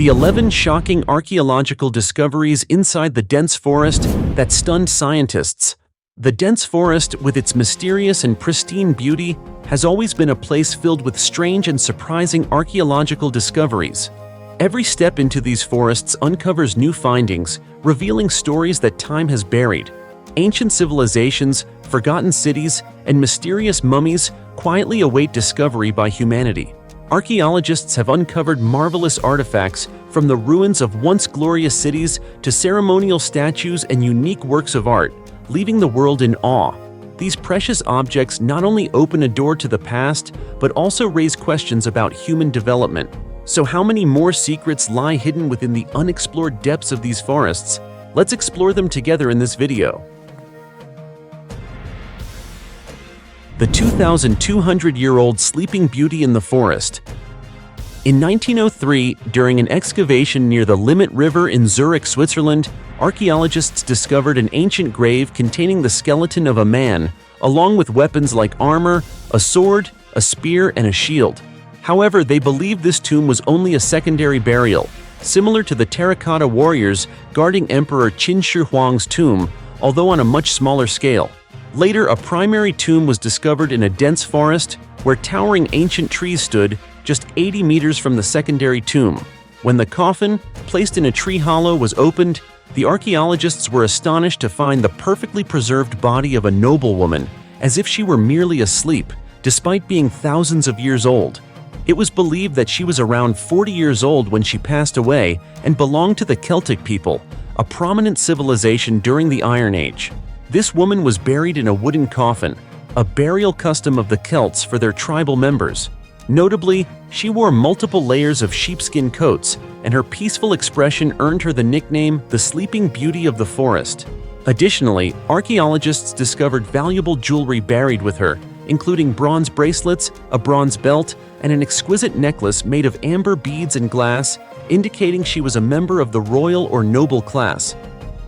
The 11 shocking archaeological discoveries inside the dense forest that stunned scientists. The dense forest, with its mysterious and pristine beauty, has always been a place filled with strange and surprising archaeological discoveries. Every step into these forests uncovers new findings, revealing stories that time has buried. Ancient civilizations, forgotten cities, and mysterious mummies quietly await discovery by humanity. Archaeologists have uncovered marvelous artifacts, from the ruins of once glorious cities to ceremonial statues and unique works of art, leaving the world in awe. These precious objects not only open a door to the past, but also raise questions about human development. So how many more secrets lie hidden within the unexplored depths of these forests? Let's explore them together in this video. The 2,200-year-old Sleeping Beauty in the forest. In 1903, during an excavation near the Limmat River in Zurich, Switzerland, archaeologists discovered an ancient grave containing the skeleton of a man, along with weapons like armor, a sword, a spear, and a shield. However, they believed this tomb was only a secondary burial, similar to the terracotta warriors guarding Emperor Qin Shi Huang's tomb, although on a much smaller scale. Later, a primary tomb was discovered in a dense forest, where towering ancient trees stood, just 80 meters from the secondary tomb. When the coffin, placed in a tree hollow, was opened, the archaeologists were astonished to find the perfectly preserved body of a noblewoman, as if she were merely asleep, despite being thousands of years old. It was believed that she was around 40 years old when she passed away and belonged to the Celtic people, a prominent civilization during the Iron Age. This woman was buried in a wooden coffin, a burial custom of the Celts for their tribal members. Notably, she wore multiple layers of sheepskin coats, and her peaceful expression earned her the nickname the Sleeping Beauty of the Forest. Additionally, archaeologists discovered valuable jewelry buried with her, including bronze bracelets, a bronze belt, and an exquisite necklace made of amber beads and glass, indicating she was a member of the royal or noble class.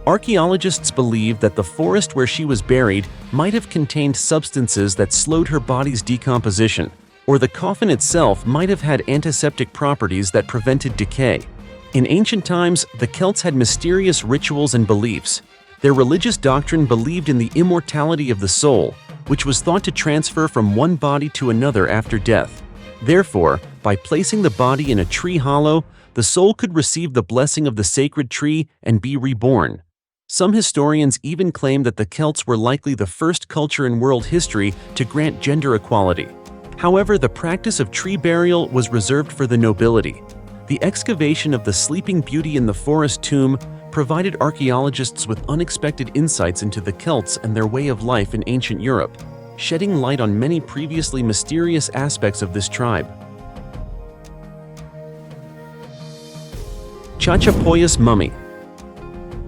Archaeologists believe that the forest where she was buried might have contained substances that slowed her body's decomposition, or the coffin itself might have had antiseptic properties that prevented decay. In ancient times, the Celts had mysterious rituals and beliefs. Their religious doctrine believed in the immortality of the soul, which was thought to transfer from one body to another after death. Therefore, by placing the body in a tree hollow, the soul could receive the blessing of the sacred tree and be reborn. Some historians even claim that the Celts were likely the first culture in world history to grant gender equality. However, the practice of tree burial was reserved for the nobility. The excavation of the Sleeping Beauty in the forest tomb provided archaeologists with unexpected insights into the Celts and their way of life in ancient Europe, shedding light on many previously mysterious aspects of this tribe. Chachapoyas mummy.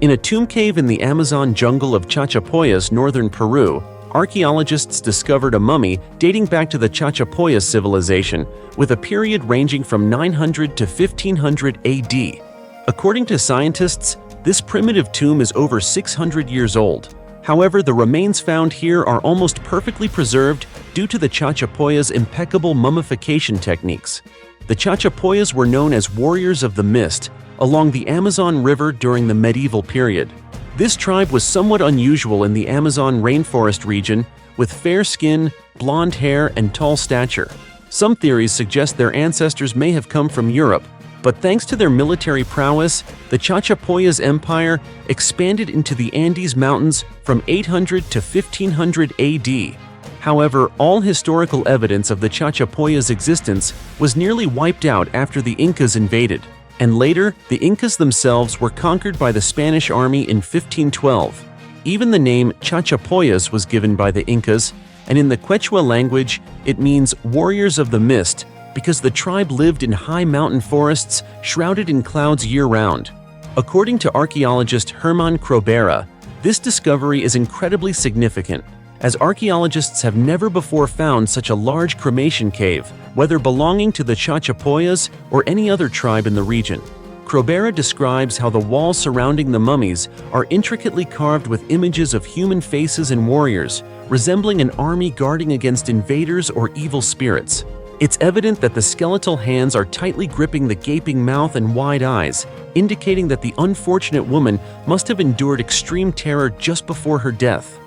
In a tomb cave in the Amazon jungle of Chachapoyas, northern Peru, archaeologists discovered a mummy dating back to the Chachapoyas civilization, with a period ranging from 900 to 1500 AD. According to scientists, this primitive tomb is over 600 years old. However, the remains found here are almost perfectly preserved due to the Chachapoyas' impeccable mummification techniques. The Chachapoyas were known as warriors of the mist along the Amazon River during the medieval period. This tribe was somewhat unusual in the Amazon rainforest region, with fair skin, blonde hair, and tall stature. Some theories suggest their ancestors may have come from Europe, but thanks to their military prowess, the Chachapoyas Empire expanded into the Andes Mountains from 800 to 1500 AD. However, all historical evidence of the Chachapoyas' existence was nearly wiped out after the Incas invaded. And later, the Incas themselves were conquered by the Spanish army in 1512. Even the name Chachapoyas was given by the Incas, and in the Quechua language, it means warriors of the mist, because the tribe lived in high mountain forests shrouded in clouds year-round. According to archaeologist Herman Krobera, this discovery is incredibly significant, as archaeologists have never before found such a large cremation cave, whether belonging to the Chachapoyas or any other tribe in the region. Krobera describes how the walls surrounding the mummies are intricately carved with images of human faces and warriors, resembling an army guarding against invaders or evil spirits. It's evident that the skeletal hands are tightly gripping the gaping mouth and wide eyes, indicating that the unfortunate woman must have endured extreme terror just before her death.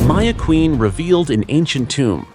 Maya Queen revealed in ancient tomb.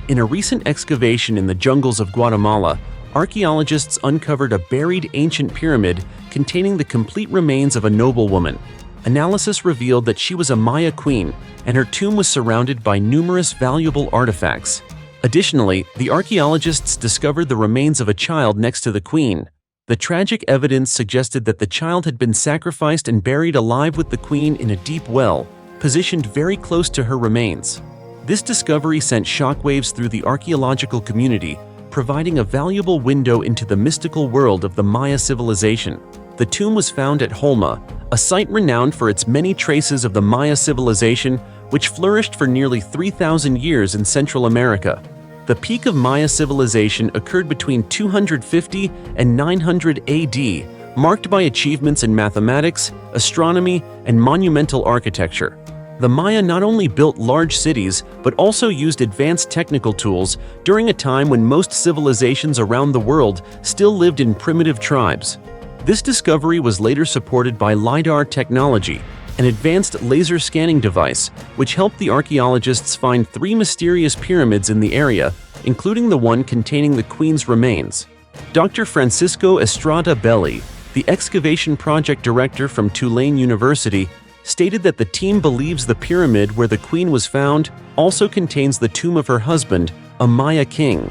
In a recent excavation in the jungles of Guatemala, archaeologists uncovered a buried ancient pyramid containing the complete remains of a noblewoman. Analysis revealed that she was a Maya queen, and her tomb was surrounded by numerous valuable artifacts. Additionally, the archaeologists discovered the remains of a child next to the queen. The tragic evidence suggested that the child had been sacrificed and buried alive with the queen in a deep well, positioned very close to her remains. This discovery sent shockwaves through the archaeological community, providing a valuable window into the mystical world of the Maya civilization. The tomb was found at Holma, a site renowned for its many traces of the Maya civilization, which flourished for nearly 3,000 years in Central America. The peak of Maya civilization occurred between 250 and 900 AD, marked by achievements in mathematics, astronomy, and monumental architecture. The Maya not only built large cities, but also used advanced technical tools during a time when most civilizations around the world still lived in primitive tribes. This discovery was later supported by LiDAR technology, an advanced laser scanning device, which helped the archaeologists find 3 mysterious pyramids in the area, including the one containing the queen's remains. Dr. Francisco Estrada Belli, the excavation project director from Tulane University, stated that the team believes the pyramid where the queen was found also contains the tomb of her husband, a Maya king.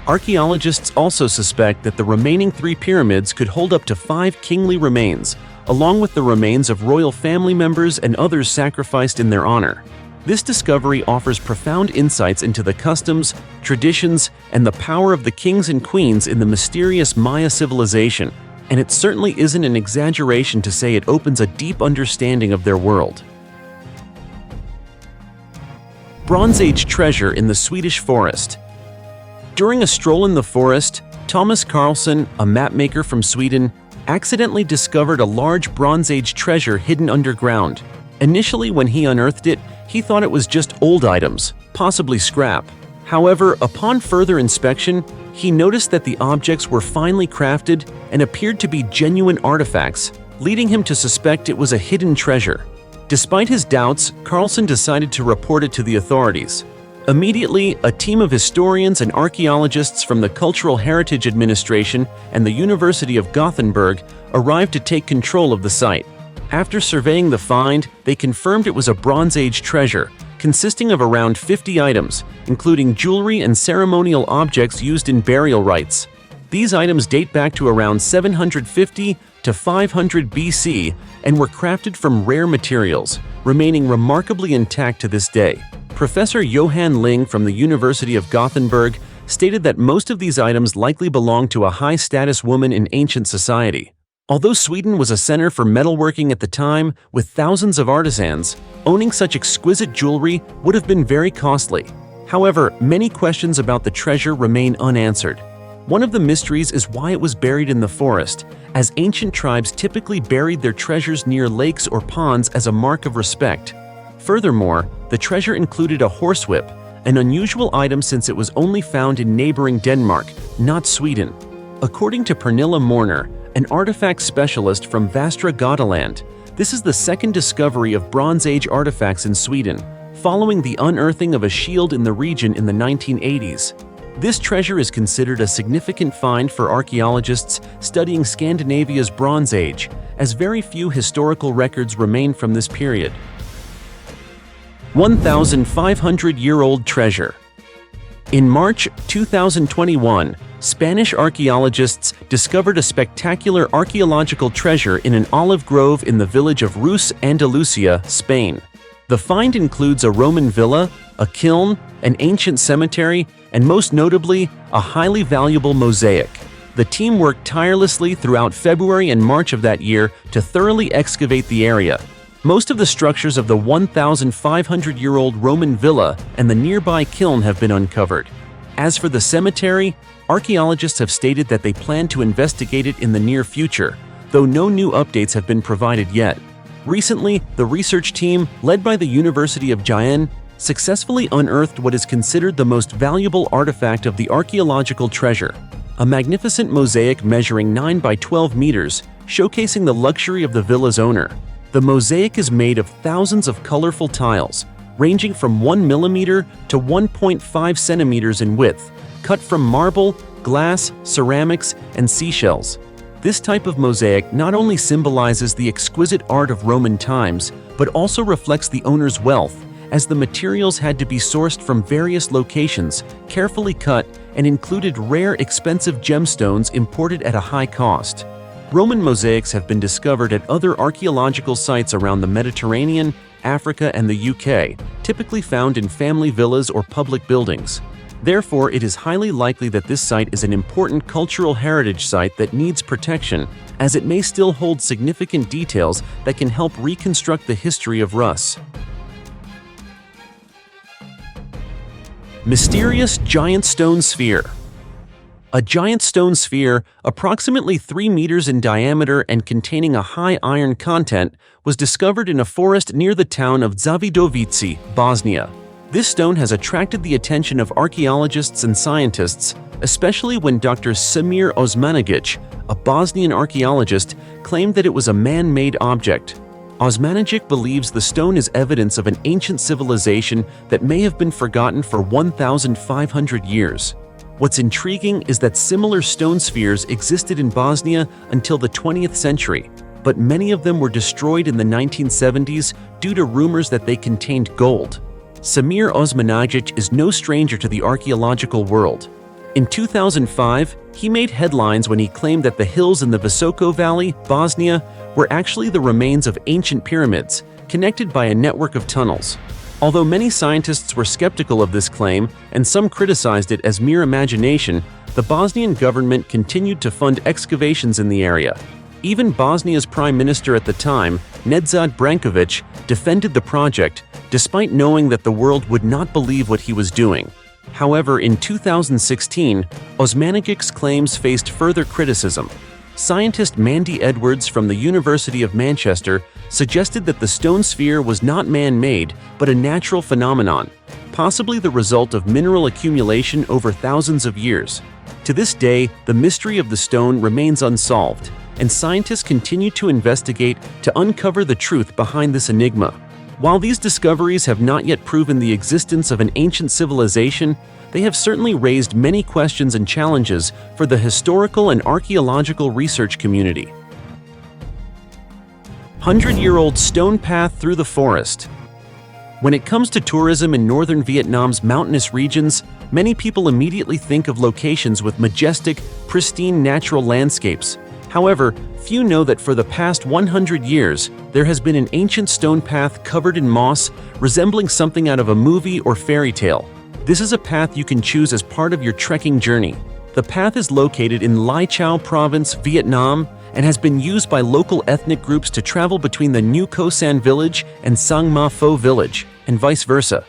Archaeologists also suspect that the remaining 3 pyramids could hold up to 5 kingly remains, along with the remains of royal family members and others sacrificed in their honor. This discovery offers profound insights into the customs, traditions, and the power of the kings and queens in the mysterious Maya civilization, and it certainly isn't an exaggeration to say it opens a deep understanding of their world. Bronze Age treasure in the Swedish forest. During a stroll in the forest, Thomas Carlson, a mapmaker from Sweden, accidentally discovered a large Bronze Age treasure hidden underground. Initially, when he unearthed it, he thought it was just old items, possibly scrap. However, upon further inspection, he noticed that the objects were finely crafted and appeared to be genuine artifacts, leading him to suspect it was a hidden treasure. Despite his doubts, Carlson decided to report it to the authorities. Immediately, a team of historians and archaeologists from the Cultural Heritage Administration and the University of Gothenburg arrived to take control of the site. After surveying the find, they confirmed it was a Bronze Age treasure, consisting of around 50 items, including jewelry and ceremonial objects used in burial rites. These items date back to around 750 to 500 BC and were crafted from rare materials, remaining remarkably intact to this day. Professor Johan Ling from the University of Gothenburg stated that most of these items likely belonged to a high-status woman in ancient society. Although Sweden was a center for metalworking at the time, with thousands of artisans, owning such exquisite jewelry would have been very costly. However, many questions about the treasure remain unanswered. One of the mysteries is why it was buried in the forest, as ancient tribes typically buried their treasures near lakes or ponds as a mark of respect. Furthermore, the treasure included a horsewhip, an unusual item since it was only found in neighboring Denmark, not Sweden. According to Pernilla Morner, an artifact specialist from Västra Götaland, this is the second discovery of Bronze Age artifacts in Sweden, following the unearthing of a shield in the region in the 1980s. This treasure is considered a significant find for archaeologists studying Scandinavia's Bronze Age, as very few historical records remain from this period. 1,500-year-old treasure. In March 2021, Spanish archaeologists discovered a spectacular archaeological treasure in an olive grove in the village of Rus, Andalusia, Spain. The find includes a Roman villa, a kiln, an ancient cemetery, and most notably, a highly valuable mosaic. The team worked tirelessly throughout February and March of that year to thoroughly excavate the area. Most of the structures of the 1,500-year-old Roman villa and the nearby kiln have been uncovered. As for the cemetery, archaeologists have stated that they plan to investigate it in the near future, though no new updates have been provided yet. Recently, the research team, led by the University of Jaén, successfully unearthed what is considered the most valuable artifact of the archaeological treasure, a magnificent mosaic measuring 9 by 12 meters, showcasing the luxury of the villa's owner. The mosaic is made of thousands of colorful tiles, ranging from 1 millimeter to 1.5 centimeters in width, cut from marble, glass, ceramics, and seashells. This type of mosaic not only symbolizes the exquisite art of Roman times, but also reflects the owner's wealth, as the materials had to be sourced from various locations, carefully cut, and included rare, expensive gemstones imported at a high cost. Roman mosaics have been discovered at other archaeological sites around the Mediterranean, Africa, and the UK, typically found in family villas or public buildings. Therefore, it is highly likely that this site is an important cultural heritage site that needs protection, as it may still hold significant details that can help reconstruct the history of Rus. Mysterious giant stone sphere. A giant stone sphere, approximately 3 meters in diameter and containing a high iron content, was discovered in a forest near the town of Zavidovici, Bosnia. This stone has attracted the attention of archaeologists and scientists, especially when Dr. Samir Osmanagic, a Bosnian archaeologist, claimed that it was a man-made object. Osmanagic believes the stone is evidence of an ancient civilization that may have been forgotten for 1,500 years. What's intriguing is that similar stone spheres existed in Bosnia until the 20th century, but many of them were destroyed in the 1970s due to rumors that they contained gold. Samir Osmanagic is no stranger to the archaeological world. In 2005, he made headlines when he claimed that the hills in the Visoko Valley, Bosnia, were actually the remains of ancient pyramids, connected by a network of tunnels. Although many scientists were skeptical of this claim, and some criticized it as mere imagination, the Bosnian government continued to fund excavations in the area. Even Bosnia's prime minister at the time, Nedzad Brankovic, defended the project, despite knowing that the world would not believe what he was doing. However, in 2016, Osmanagic's claims faced further criticism. Scientist Mandy Edwards from the University of Manchester suggested that the stone sphere was not man-made, but a natural phenomenon, possibly the result of mineral accumulation over thousands of years. To this day, the mystery of the stone remains unsolved, and scientists continue to investigate to uncover the truth behind this enigma. While these discoveries have not yet proven the existence of an ancient civilization, they have certainly raised many questions and challenges for the historical and archaeological research community. 100-year-old stone path through the forest. When it comes to tourism in northern Vietnam's mountainous regions, many people immediately think of locations with majestic, pristine natural landscapes. However, few know that for the past 100 years, there has been an ancient stone path covered in moss, resembling something out of a movie or fairy tale. This is a path you can choose as part of your trekking journey. The path is located in Lai Chau Province, Vietnam, and has been used by local ethnic groups to travel between the New Co San village and Sang Ma Pho village, and vice versa.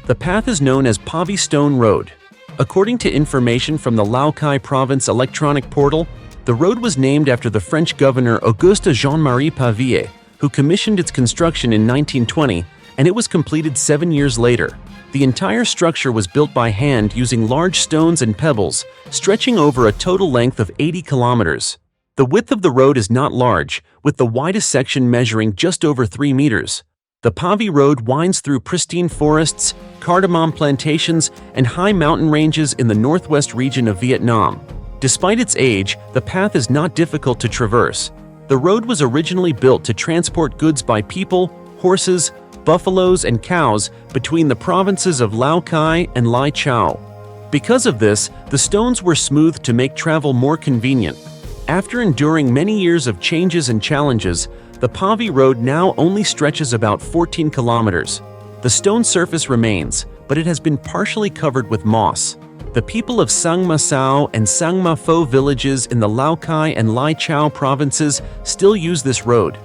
The path is known as Pavi Stone Road. According to information from the Lao Cai Province electronic portal, the road was named after the French governor Auguste Jean-Marie Pavier, who commissioned its construction in 1920, and it was completed 7 years later. The entire structure was built by hand using large stones and pebbles, stretching over a total length of 80 kilometers. The width of the road is not large, with the widest section measuring just over 3 meters. The Pavi Road winds through pristine forests, cardamom plantations, and high mountain ranges in the northwest region of Vietnam. Despite its age, the path is not difficult to traverse. The road was originally built to transport goods by people, horses, buffaloes, and cows between the provinces of Lao Cai and Lai Chau. Because of this, the stones were smoothed to make travel more convenient. After enduring many years of changes and challenges, the Pavi Road now only stretches about 14 kilometers. The stone surface remains, but it has been partially covered with moss. The people of Sang Ma Sao and Sang Ma Pho villages in the Lao Cai and Lai Chau provinces still use this road.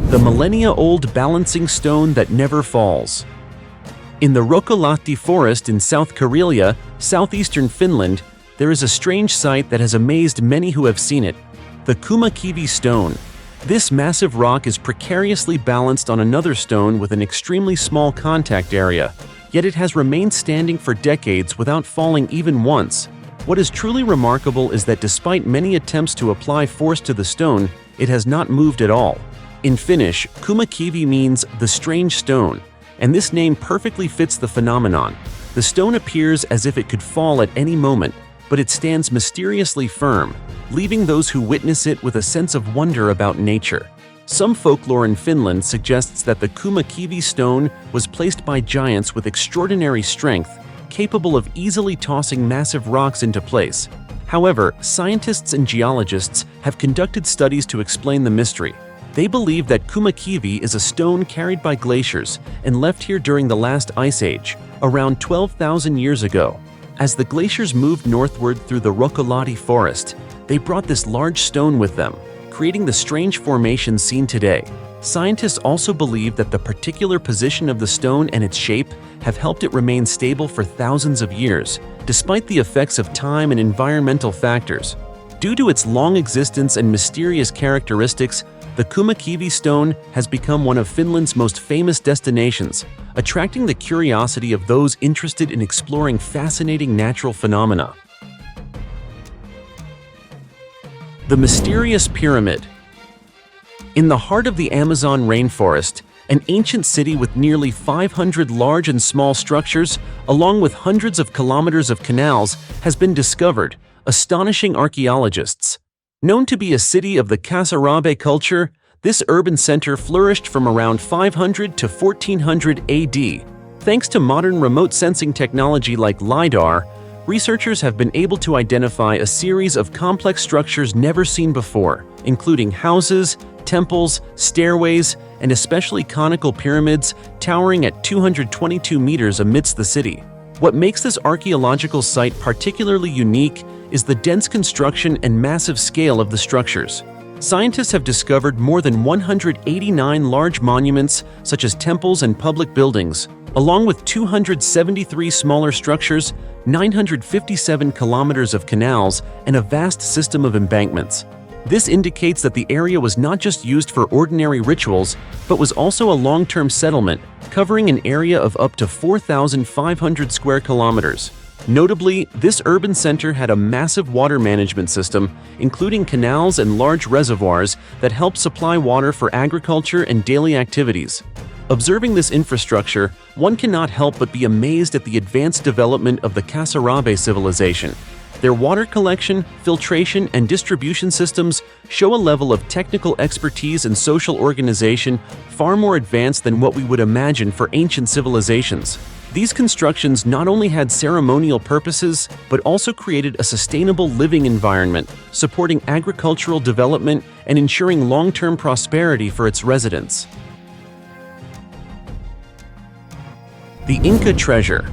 The millennia-old balancing stone that never falls. In the Ruokolahti forest in South Karelia, southeastern Finland, there is a strange sight that has amazed many who have seen it: the Kumakivi stone. This massive rock is precariously balanced on another stone with an extremely small contact area, yet it has remained standing for decades without falling even once. What is truly remarkable is that despite many attempts to apply force to the stone, it has not moved at all. In Finnish, Kummakivi means the strange stone, and this name perfectly fits the phenomenon. The stone appears as if it could fall at any moment, but it stands mysteriously firm, leaving those who witness it with a sense of wonder about nature. Some folklore in Finland suggests that the Kummakivi stone was placed by giants with extraordinary strength, capable of easily tossing massive rocks into place. However, scientists and geologists have conducted studies to explain the mystery. They believe that Kummakivi is a stone carried by glaciers and left here during the last ice age, around 12,000 years ago. As the glaciers moved northward through the Ruokolahti forest, they brought this large stone with them, creating the strange formation seen today. Scientists also believe that the particular position of the stone and its shape have helped it remain stable for thousands of years, despite the effects of time and environmental factors. Due to its long existence and mysterious characteristics, the Kummakivi stone has become one of Finland's most famous destinations, attracting the curiosity of those interested in exploring fascinating natural phenomena. The mysterious pyramid. In the heart of the Amazon rainforest, an ancient city with nearly 500 large and small structures, along with hundreds of kilometers of canals, has been discovered, astonishing archaeologists. Known to be a city of the Kasarabe culture, this urban center flourished from around 500 to 1400 AD. Thanks to modern remote sensing technology like LiDAR, researchers have been able to identify a series of complex structures never seen before, including houses, temples, stairways, and especially conical pyramids towering at 222 meters amidst the city. What makes this archaeological site particularly unique is the dense construction and massive scale of the structures. Scientists have discovered more than 189 large monuments, such as temples and public buildings, along with 273 smaller structures, 957 kilometers of canals, and a vast system of embankments. This indicates that the area was not just used for ordinary rituals, but was also a long-term settlement, covering an area of up to 4,500 square kilometers. Notably, this urban center had a massive water management system, including canals and large reservoirs that help supply water for agriculture and daily activities. Observing this infrastructure, one cannot help but be amazed at the advanced development of the Kasarabe civilization. Their water collection, filtration, and distribution systems show a level of technical expertise and social organization far more advanced than what we would imagine for ancient civilizations. These constructions not only had ceremonial purposes, but also created a sustainable living environment, supporting agricultural development and ensuring long-term prosperity for its residents. The Inca treasure.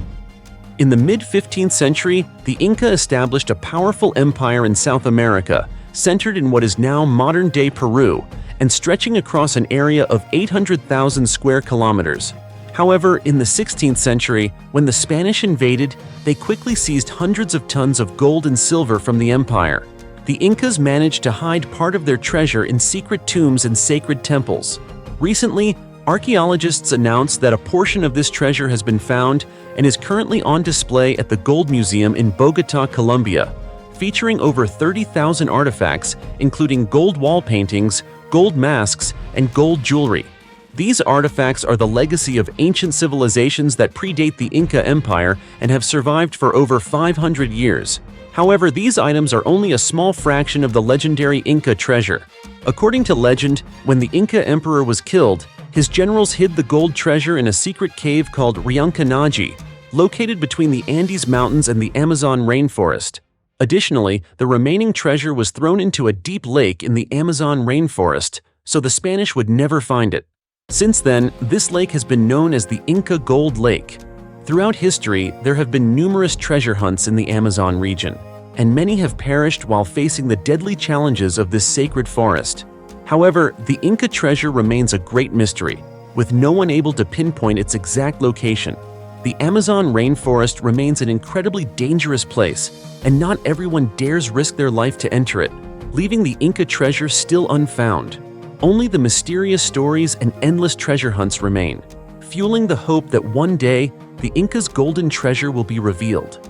In the mid-15th century, the Inca established a powerful empire in South America, centered in what is now modern-day Peru, and stretching across an area of 800,000 square kilometers. However, in the 16th century, when the Spanish invaded, they quickly seized hundreds of tons of gold and silver from the empire. The Incas managed to hide part of their treasure in secret tombs and sacred temples. Recently, archaeologists announced that a portion of this treasure has been found and is currently on display at the Gold Museum in Bogotá, Colombia, featuring over 30,000 artifacts, including gold wall paintings, gold masks, and gold jewelry. These artifacts are the legacy of ancient civilizations that predate the Inca Empire and have survived for over 500 years. However, these items are only a small fraction of the legendary Inca treasure. According to legend, when the Inca emperor was killed, his generals hid the gold treasure in a secret cave called Riancanaji, located between the Andes Mountains and the Amazon rainforest. Additionally, the remaining treasure was thrown into a deep lake in the Amazon rainforest, so the Spanish would never find it. Since then, this lake has been known as the Inca Gold Lake. Throughout history, there have been numerous treasure hunts in the Amazon region, and many have perished while facing the deadly challenges of this sacred forest. However, the Inca treasure remains a great mystery, with no one able to pinpoint its exact location. The Amazon rainforest remains an incredibly dangerous place, and not everyone dares risk their life to enter it, leaving the Inca treasure still unfound. only the mysterious stories and endless treasure hunts remain, fueling the hope that one day the Inca's golden treasure will be revealed.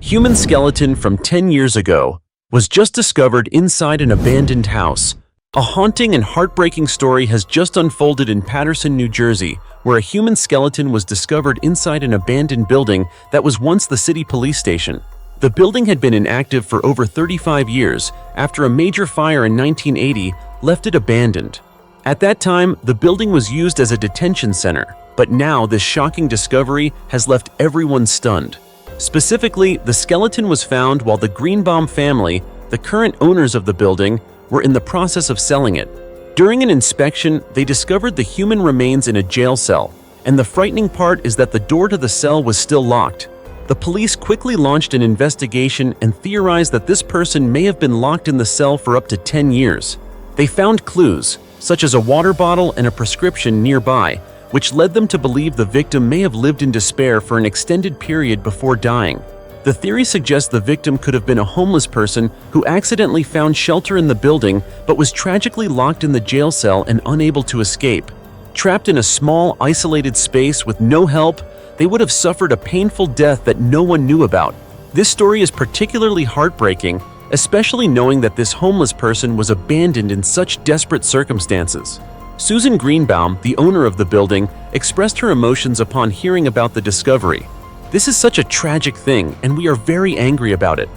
Human skeleton from 10 years ago was just discovered inside an abandoned house. A haunting and heartbreaking story has just unfolded in Paterson, New Jersey, where a human skeleton was discovered inside an abandoned building that was once the city police station. The building had been inactive for over 35 years after a major fire in 1980 left it abandoned. At that time, the building was used as a detention center, but now this shocking discovery has left everyone stunned. Specifically, the skeleton was found while the Greenbaum family, the current owners of the building, were in the process of selling it. During an inspection, they discovered the human remains in a jail cell, and the frightening part is that the door to the cell was still locked. The police quickly launched an investigation and theorized that this person may have been locked in the cell for up to 10 years. They found clues, such as a water bottle and a prescription nearby, which led them to believe the victim may have lived in despair for an extended period before dying. The theory suggests the victim could have been a homeless person who accidentally found shelter in the building but was tragically locked in the jail cell and unable to escape. Trapped in a small, isolated space with no help, they would have suffered a painful death that no one knew about. This story is particularly heartbreaking, especially knowing that this homeless person was abandoned in such desperate circumstances. Susan Greenbaum, the owner of the building, expressed her emotions upon hearing about the discovery. "This is such a tragic thing, and we are very angry about it.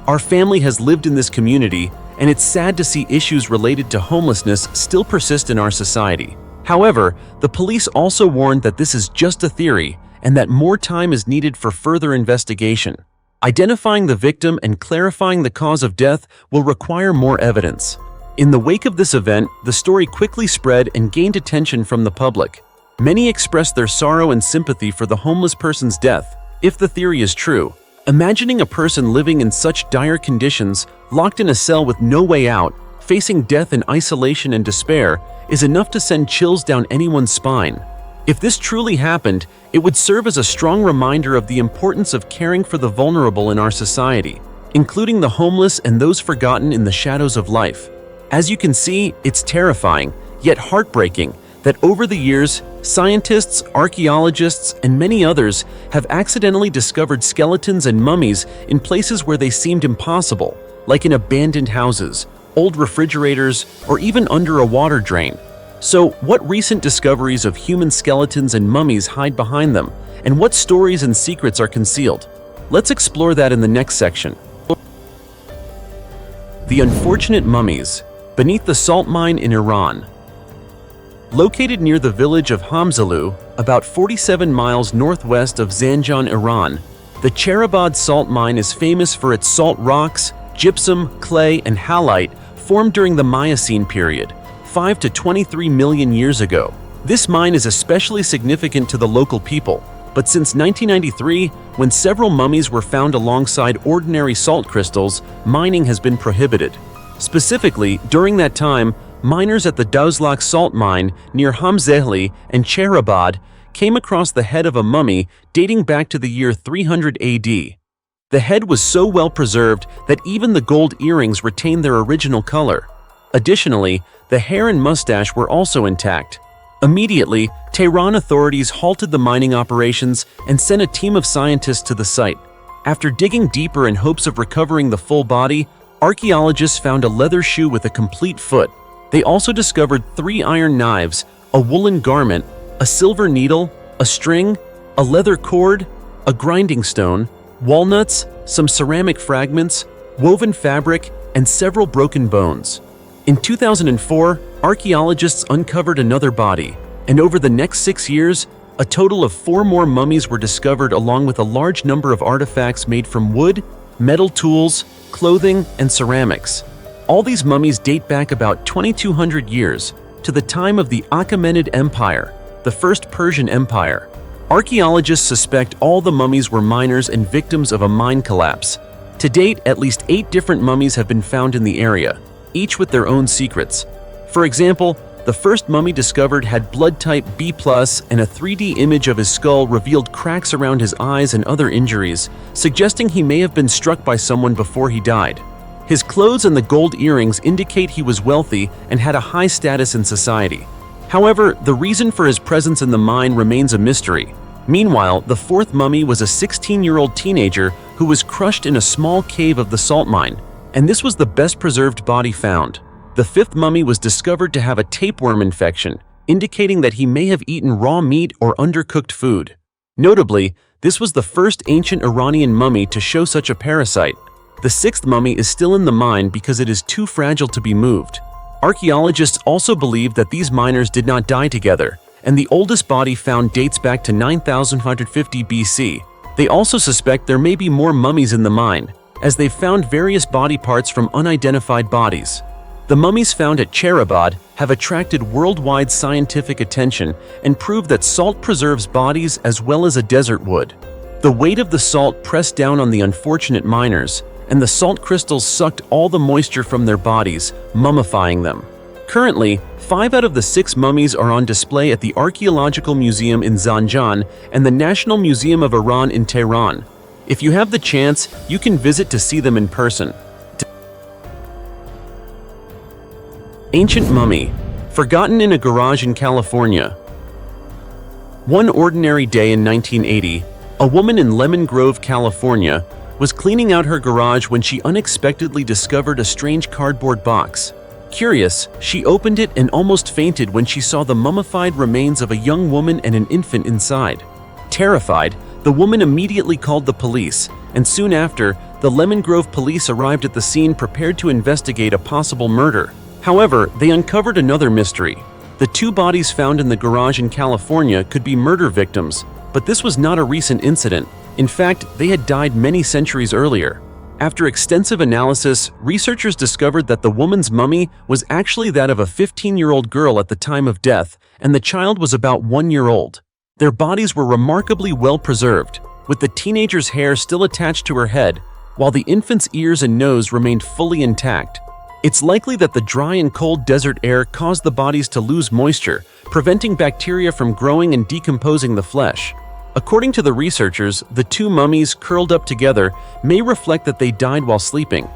Our family has lived in this community, and it's sad to see issues related to homelessness still persist in our society." However, the police also warned that this is just a theory and that more time is needed for further investigation. Identifying the victim and clarifying the cause of death will require more evidence. In the wake of this event, the story quickly spread and gained attention from the public. Many expressed their sorrow and sympathy for the homeless person's death. If the theory is true, imagining a person living in such dire conditions, locked in a cell with no way out, facing death in isolation and despair, is enough to send chills down anyone's spine. If this truly happened, it would serve as a strong reminder of the importance of caring for the vulnerable in our society, including the homeless and those forgotten in the shadows of life. As you can see, it's terrifying, yet heartbreaking, that over the years, scientists, archaeologists, and many others have accidentally discovered skeletons and mummies in places where they seemed impossible, like in abandoned houses, old refrigerators, or even under a water drain. So, what recent discoveries of human skeletons and mummies hide behind them, and what stories and secrets are concealed? Let's explore that in the next section. The unfortunate mummies beneath the salt mine in Iran. Located near the village of Hamzalu, about 47 miles northwest of Zanjan, Iran, the Cherabad salt mine is famous for its salt rocks, gypsum, clay, and halite formed during the Miocene period, 5 to 23 million years ago. This mine is especially significant to the local people, but since 1993, when several mummies were found alongside ordinary salt crystals, mining has been prohibited. Specifically, during that time, miners at the Dawslak salt mine near Hamzehli and Cherabad came across the head of a mummy dating back to the year 300 AD. The head was so well preserved that even the gold earrings retained their original color. Additionally, the hair and mustache were also intact. Immediately, Tehran authorities halted the mining operations and sent a team of scientists to the site. After digging deeper in hopes of recovering the full body, archaeologists found a leather shoe with a complete foot. They also discovered 3 iron knives, a woolen garment, a silver needle, a string, a leather cord, a grinding stone, walnuts, some ceramic fragments, woven fabric, and several broken bones. In 2004, archaeologists uncovered another body, and over the next 6 years, a total of 4 more mummies were discovered along with a large number of artifacts made from wood, metal tools, clothing, and ceramics. All these mummies date back about 2,200 years, to the time of the Achaemenid Empire, the first Persian Empire. Archaeologists suspect all the mummies were miners and victims of a mine collapse. To date, at least 8 different mummies have been found in the area, each with their own secrets. For example, the first mummy discovered had blood type B+, and a 3D image of his skull revealed cracks around his eyes and other injuries, suggesting he may have been struck by someone before he died. His clothes and the gold earrings indicate he was wealthy and had a high status in society. However, the reason for his presence in the mine remains a mystery. Meanwhile, the fourth mummy was a 16-year-old teenager who was crushed in a small cave of the salt mine, and this was the best preserved body found. The fifth mummy was discovered to have a tapeworm infection, indicating that he may have eaten raw meat or undercooked food. Notably, this was the first ancient Iranian mummy to show such a parasite. The sixth mummy is still in the mine because it is too fragile to be moved. Archaeologists also believe that these miners did not die together, and the oldest body found dates back to 9150 BC. They also suspect there may be more mummies in the mine, as they've found various body parts from unidentified bodies. The mummies found at Cherabad have attracted worldwide scientific attention and prove that salt preserves bodies as well as a desert would. The weight of the salt pressed down on the unfortunate miners, and the salt crystals sucked all the moisture from their bodies, mummifying them. Currently, 5 out of the 6 mummies are on display at the Archaeological Museum in Zanjan and the National Museum of Iran in Tehran. If you have the chance, you can visit to see them in person. Ancient mummy, forgotten in a garage in California. One ordinary day in 1980, a woman in Lemon Grove, California, was cleaning out her garage when she unexpectedly discovered a strange cardboard box. Curious, she opened it and almost fainted when she saw the mummified remains of a young woman and an infant inside. Terrified, the woman immediately called the police, and soon after, the Lemon Grove police arrived at the scene prepared to investigate a possible murder. However, they uncovered another mystery. The 2 bodies found in the garage in California could be murder victims, but this was not a recent incident. In fact, they had died many centuries earlier. After extensive analysis, researchers discovered that the woman's mummy was actually that of a 15-year-old girl at the time of death, and the child was about 1 year old. Their bodies were remarkably well preserved, with the teenager's hair still attached to her head, while the infant's ears and nose remained fully intact. It's likely that the dry and cold desert air caused the bodies to lose moisture, preventing bacteria from growing and decomposing the flesh. According to the researchers, the 2 mummies curled up together may reflect that they died while sleeping.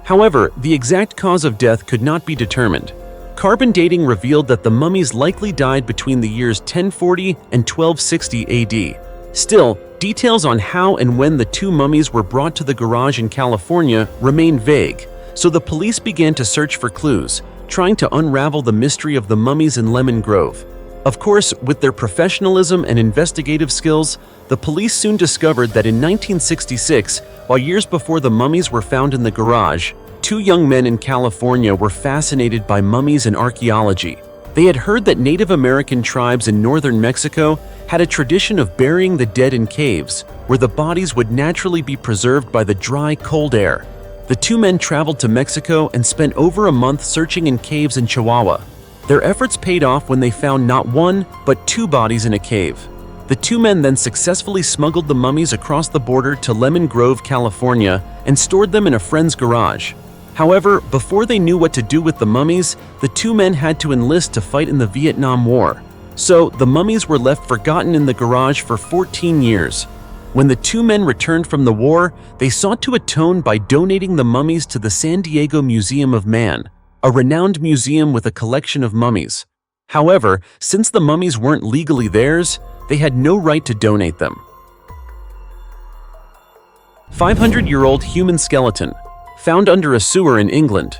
However, the exact cause of death could not be determined. Carbon dating revealed that the mummies likely died between the years 1040 and 1260 AD. Still, details on how and when the 2 mummies were brought to the garage in California remain vague, so the police began to search for clues, trying to unravel the mystery of the mummies in Lemon Grove. Of course, with their professionalism and investigative skills, the police soon discovered that in 1966, while years before the mummies were found in the garage, 2 young men in California were fascinated by mummies and archaeology. They had heard that Native American tribes in northern Mexico had a tradition of burying the dead in caves, where the bodies would naturally be preserved by the dry, cold air. The 2 men traveled to Mexico and spent over a month searching in caves in Chihuahua. Their efforts paid off when they found not 1, but 2 bodies in a cave. The 2 men then successfully smuggled the mummies across the border to Lemon Grove, California, and stored them in a friend's garage. However, before they knew what to do with the mummies, the 2 men had to enlist to fight in the Vietnam War. So, the mummies were left forgotten in the garage for 14 years. When the 2 men returned from the war, they sought to atone by donating the mummies to the San Diego Museum of Man, a renowned museum with a collection of mummies. However, since the mummies weren't legally theirs, they had no right to donate them. 500-year-old human skeleton, found under a sewer in England.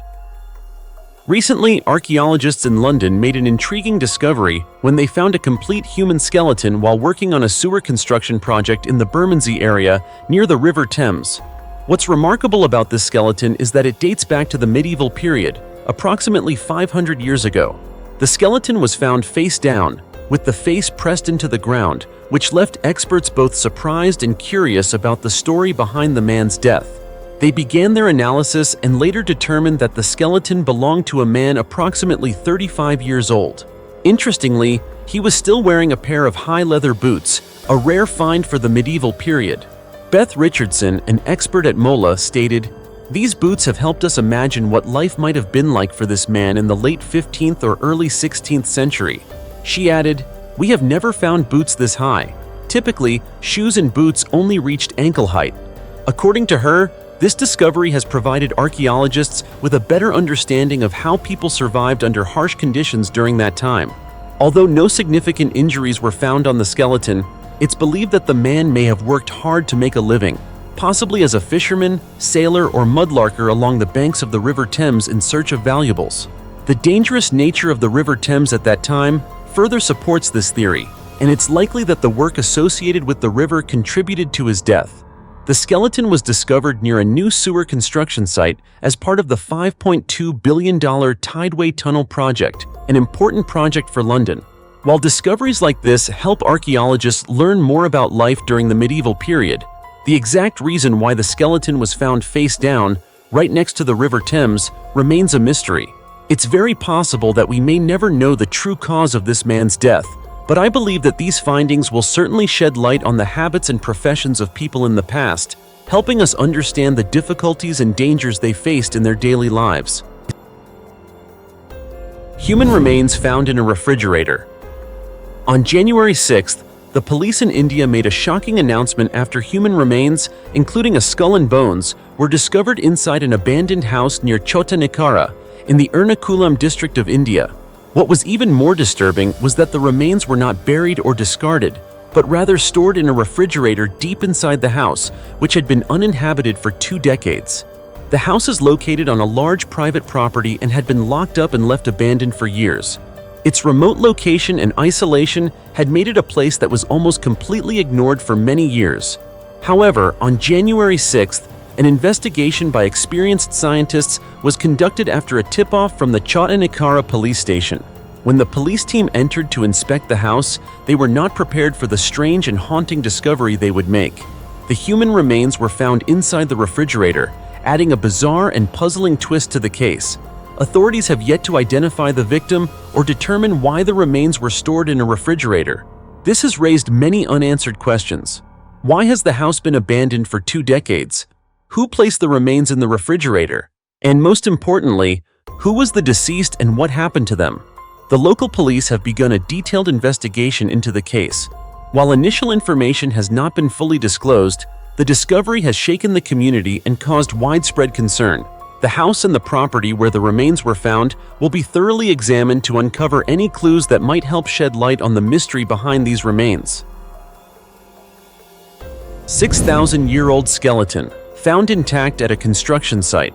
Recently, archaeologists in London made an intriguing discovery when they found a complete human skeleton while working on a sewer construction project in the Bermondsey area near the River Thames. What's remarkable about this skeleton is that it dates back to the medieval period, approximately 500 years ago. The skeleton was found face down, with the face pressed into the ground, which left experts both surprised and curious about the story behind the man's death. They began their analysis and later determined that the skeleton belonged to a man approximately 35 years old. Interestingly, he was still wearing a pair of high leather boots, a rare find for the medieval period. Beth Richardson, an expert at MOLA, stated, "These boots have helped us imagine what life might have been like for this man in the late 15th or early 16th century." She added, "We have never found boots this high. Typically, shoes and boots only reached ankle height." According to her, This discovery has provided archaeologists with a better understanding of how people survived under harsh conditions during that time. Although no significant injuries were found on the skeleton, it's believed that the man may have worked hard to make a living, possibly as a fisherman, sailor, or mudlarker along the banks of the River Thames in search of valuables. The dangerous nature of the River Thames at that time further supports this theory, and it's likely that the work associated with the river contributed to his death. The skeleton was discovered near a new sewer construction site as part of the $5.2 billion Tideway Tunnel project, an important project for London. While discoveries like this help archaeologists learn more about life during the medieval period, the exact reason why the skeleton was found face down, right next to the River Thames, remains a mystery. It's very possible that we may never know the true cause of this man's death, but I believe that these findings will certainly shed light on the habits and professions of people in the past, helping us understand the difficulties and dangers they faced in their daily lives. Human remains found in a refrigerator. On January 6th, the police in India made a shocking announcement after human remains, including a skull and bones, were discovered inside an abandoned house near Chota Nikara in the Ernakulam district of India. What was even more disturbing was that the remains were not buried or discarded, but rather stored in a refrigerator deep inside the house, which had been uninhabited for 2 decades. The house is located on a large private property and had been locked up and left abandoned for years. Its remote location and isolation had made it a place that was almost completely ignored for many years. However, on January 6th, an investigation by experienced scientists was conducted after a tip-off from the Chota Nikara police station. When the police team entered to inspect the house, they were not prepared for the strange and haunting discovery they would make. The human remains were found inside the refrigerator, adding a bizarre and puzzling twist to the case. Authorities have yet to identify the victim or determine why the remains were stored in a refrigerator. This has raised many unanswered questions. Why has the house been abandoned for 2 decades? Who placed the remains in the refrigerator? And most importantly, who was the deceased and what happened to them? The local police have begun a detailed investigation into the case. While initial information has not been fully disclosed, the discovery has shaken the community and caused widespread concern. The house and the property where the remains were found will be thoroughly examined to uncover any clues that might help shed light on the mystery behind these remains. 6,000-year-old skeleton found intact at a construction site.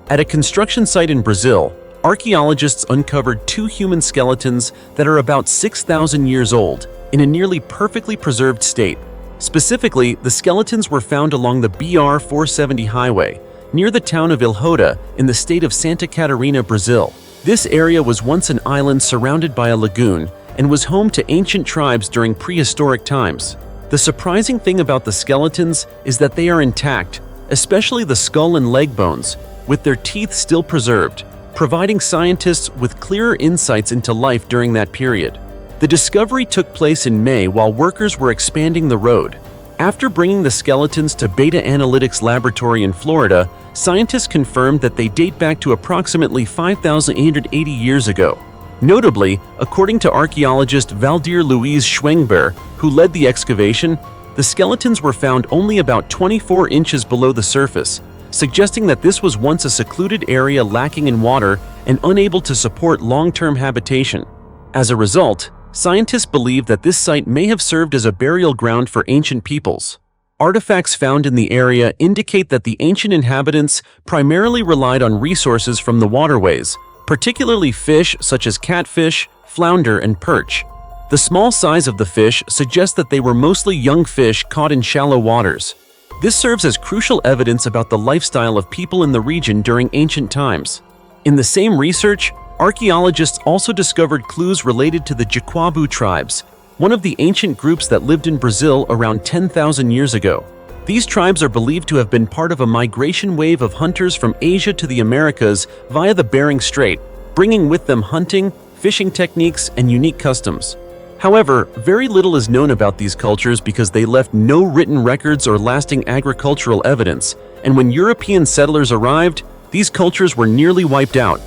At a construction site in Brazil, archaeologists uncovered 2 human skeletons that are about 6,000 years old, in a nearly perfectly preserved state. Specifically, the skeletons were found along the BR-470 highway, near the town of Ilhota in the state of Santa Catarina, Brazil. This area was once an island surrounded by a lagoon and was home to ancient tribes during prehistoric times. The surprising thing about the skeletons is that they are intact, especially the skull and leg bones, with their teeth still preserved, providing scientists with clearer insights into life during that period. The discovery took place in May while workers were expanding the road. After bringing the skeletons to Beta Analytics Laboratory in Florida, scientists confirmed that they date back to approximately 5,880 years ago. Notably, according to archaeologist Valdir Luiz Schwengber, who led the excavation, the skeletons were found only about 24 inches below the surface, suggesting that this was once a secluded area lacking in water and unable to support long-term habitation. As a result, scientists believe that this site may have served as a burial ground for ancient peoples. Artifacts found in the area indicate that the ancient inhabitants primarily relied on resources from the waterways, particularly fish such as catfish, flounder, and perch. The small size of the fish suggests that they were mostly young fish caught in shallow waters. This serves as crucial evidence about the lifestyle of people in the region during ancient times. In the same research, archaeologists also discovered clues related to the Jikwabu tribes, one of the ancient groups that lived in Brazil around 10,000 years ago. These tribes are believed to have been part of a migration wave of hunters from Asia to the Americas via the Bering Strait, bringing with them hunting, fishing techniques, and unique customs. However, very little is known about these cultures because they left no written records or lasting agricultural evidence, and when European settlers arrived, these cultures were nearly wiped out.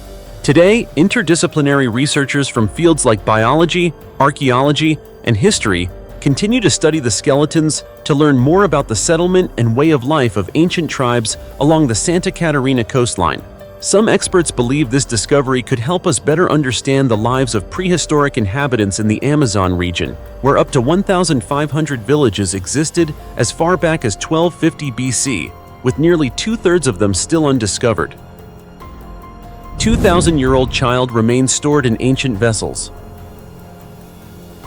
Today, interdisciplinary researchers from fields like biology, archaeology, and history continue to study the skeletons to learn more about the settlement and way of life of ancient tribes along the Santa Catarina coastline. Some experts believe this discovery could help us better understand the lives of prehistoric inhabitants in the Amazon region, where up to 1,500 villages existed as far back as 1250 BC, with nearly two-thirds of them still undiscovered. 2,000-year-old child remains stored in ancient vessels.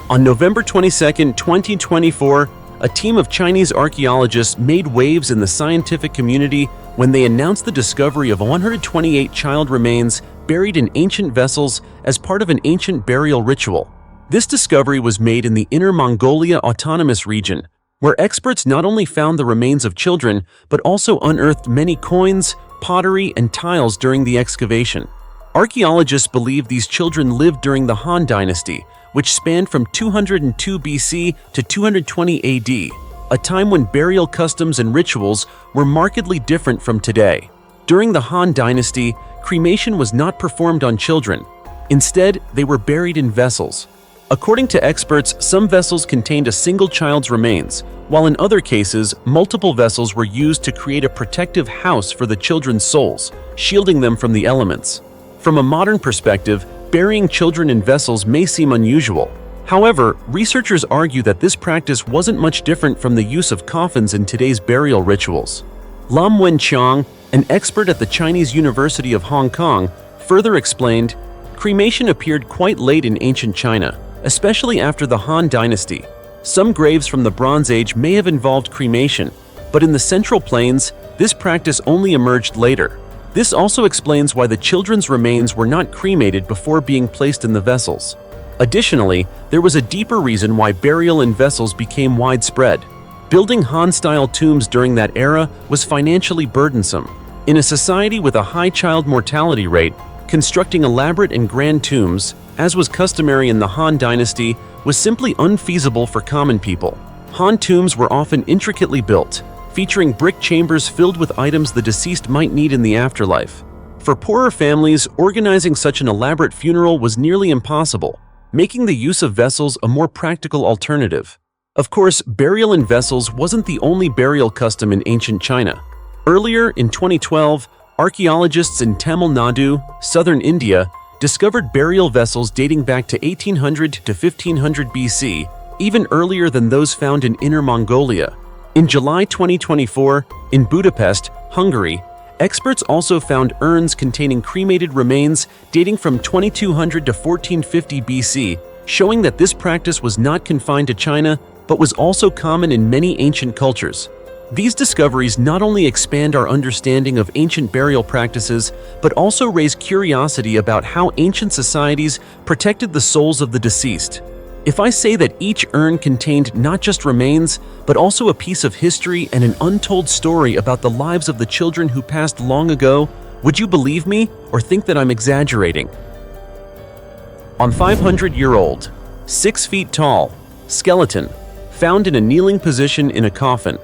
On November 22, 2024, a team of Chinese archaeologists made waves in the scientific community when they announced the discovery of 128 child remains buried in ancient vessels as part of an ancient burial ritual. This discovery was made in the Inner Mongolia Autonomous Region, where experts not only found the remains of children, but also unearthed many coins, pottery, and tiles during the excavation. Archaeologists believe these children lived during the Han Dynasty, which spanned from 202 BC to 220 AD, a time when burial customs and rituals were markedly different from today. During the Han Dynasty, cremation was not performed on children. Instead, they were buried in vessels. According to experts, some vessels contained a single child's remains, while in other cases, multiple vessels were used to create a protective house for the children's souls, shielding them from the elements. From a modern perspective, burying children in vessels may seem unusual. However, researchers argue that this practice wasn't much different from the use of coffins in today's burial rituals. Lam Wenqiang, an expert at the Chinese University of Hong Kong, further explained, cremation appeared quite late in ancient China, especially after the Han Dynasty. Some graves from the Bronze Age may have involved cremation, but in the Central Plains, this practice only emerged later. This also explains why the children's remains were not cremated before being placed in the vessels. Additionally, there was a deeper reason why burial in vessels became widespread. Building Han-style tombs during that era was financially burdensome. In a society with a high child mortality rate, constructing elaborate and grand tombs, as was customary in the Han Dynasty, was simply unfeasible for common people. Han tombs were often intricately built, featuring brick chambers filled with items the deceased might need in the afterlife. For poorer families, organizing such an elaborate funeral was nearly impossible, making the use of vessels a more practical alternative. Of course, burial in vessels wasn't the only burial custom in ancient China. Earlier, in 2012, archaeologists in Tamil Nadu, southern India, discovered burial vessels dating back to 1800 to 1500 BC, even earlier than those found in Inner Mongolia. In July 2024, in Budapest, Hungary, experts also found urns containing cremated remains dating from 2200 to 1450 BC, showing that this practice was not confined to China, but was also common in many ancient cultures. These discoveries not only expand our understanding of ancient burial practices, but also raise curiosity about how ancient societies protected the souls of the deceased. If I say that each urn contained not just remains, but also a piece of history and an untold story about the lives of the children who passed long ago, would you believe me or think that I'm exaggerating? On 500-year-old, 6 feet tall, skeleton, found in a kneeling position in a coffin.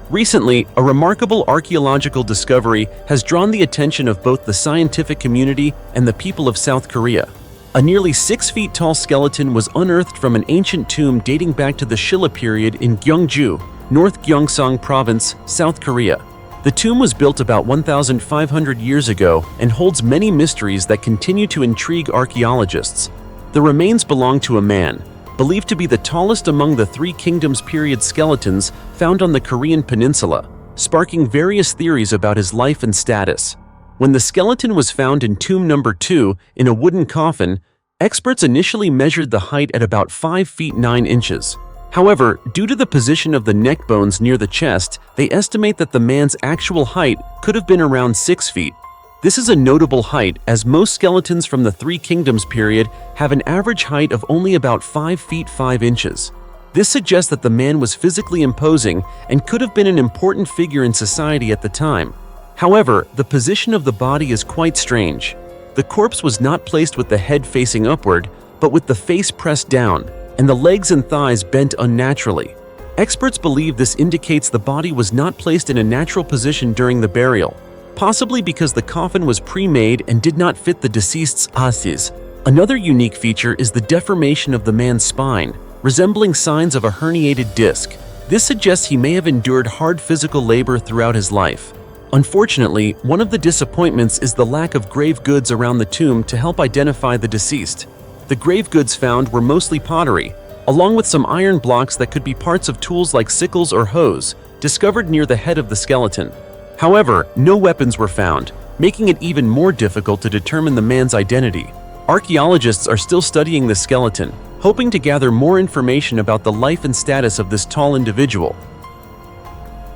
Recently, a remarkable archaeological discovery has drawn the attention of both the scientific community and the people of South Korea. A nearly 6 feet tall skeleton was unearthed from an ancient tomb dating back to the Shilla period in Gyeongju, North Gyeongsang Province, South Korea. The tomb was built about 1,500 years ago and holds many mysteries that continue to intrigue archaeologists. The remains belong to a man, believed to be the tallest among the Three Kingdoms period skeletons found on the Korean peninsula, sparking various theories about his life and status. When the skeleton was found in tomb number 2 in a wooden coffin, experts initially measured the height at about 5 feet 9 inches. However, due to the position of the neck bones near the chest, they estimate that the man's actual height could have been around 6 feet. This is a notable height as most skeletons from the Three Kingdoms period have an average height of only about 5 feet 5 inches. This suggests that the man was physically imposing and could have been an important figure in society at the time. However, the position of the body is quite strange. The corpse was not placed with the head facing upward, but with the face pressed down, and the legs and thighs bent unnaturally. Experts believe this indicates the body was not placed in a natural position during the burial, possibly because the coffin was pre-made and did not fit the deceased's ashes. Another unique feature is the deformation of the man's spine, resembling signs of a herniated disc. This suggests he may have endured hard physical labor throughout his life. Unfortunately, one of the disappointments is the lack of grave goods around the tomb to help identify the deceased. The grave goods found were mostly pottery, along with some iron blocks that could be parts of tools like sickles or hoes, discovered near the head of the skeleton. However, no weapons were found, making it even more difficult to determine the man's identity. Archaeologists are still studying the skeleton, hoping to gather more information about the life and status of this tall individual.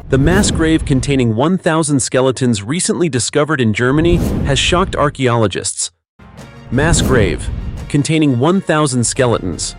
The mass grave containing 1,000 skeletons recently discovered in Germany has shocked archaeologists. Mass grave containing 1,000 skeletons.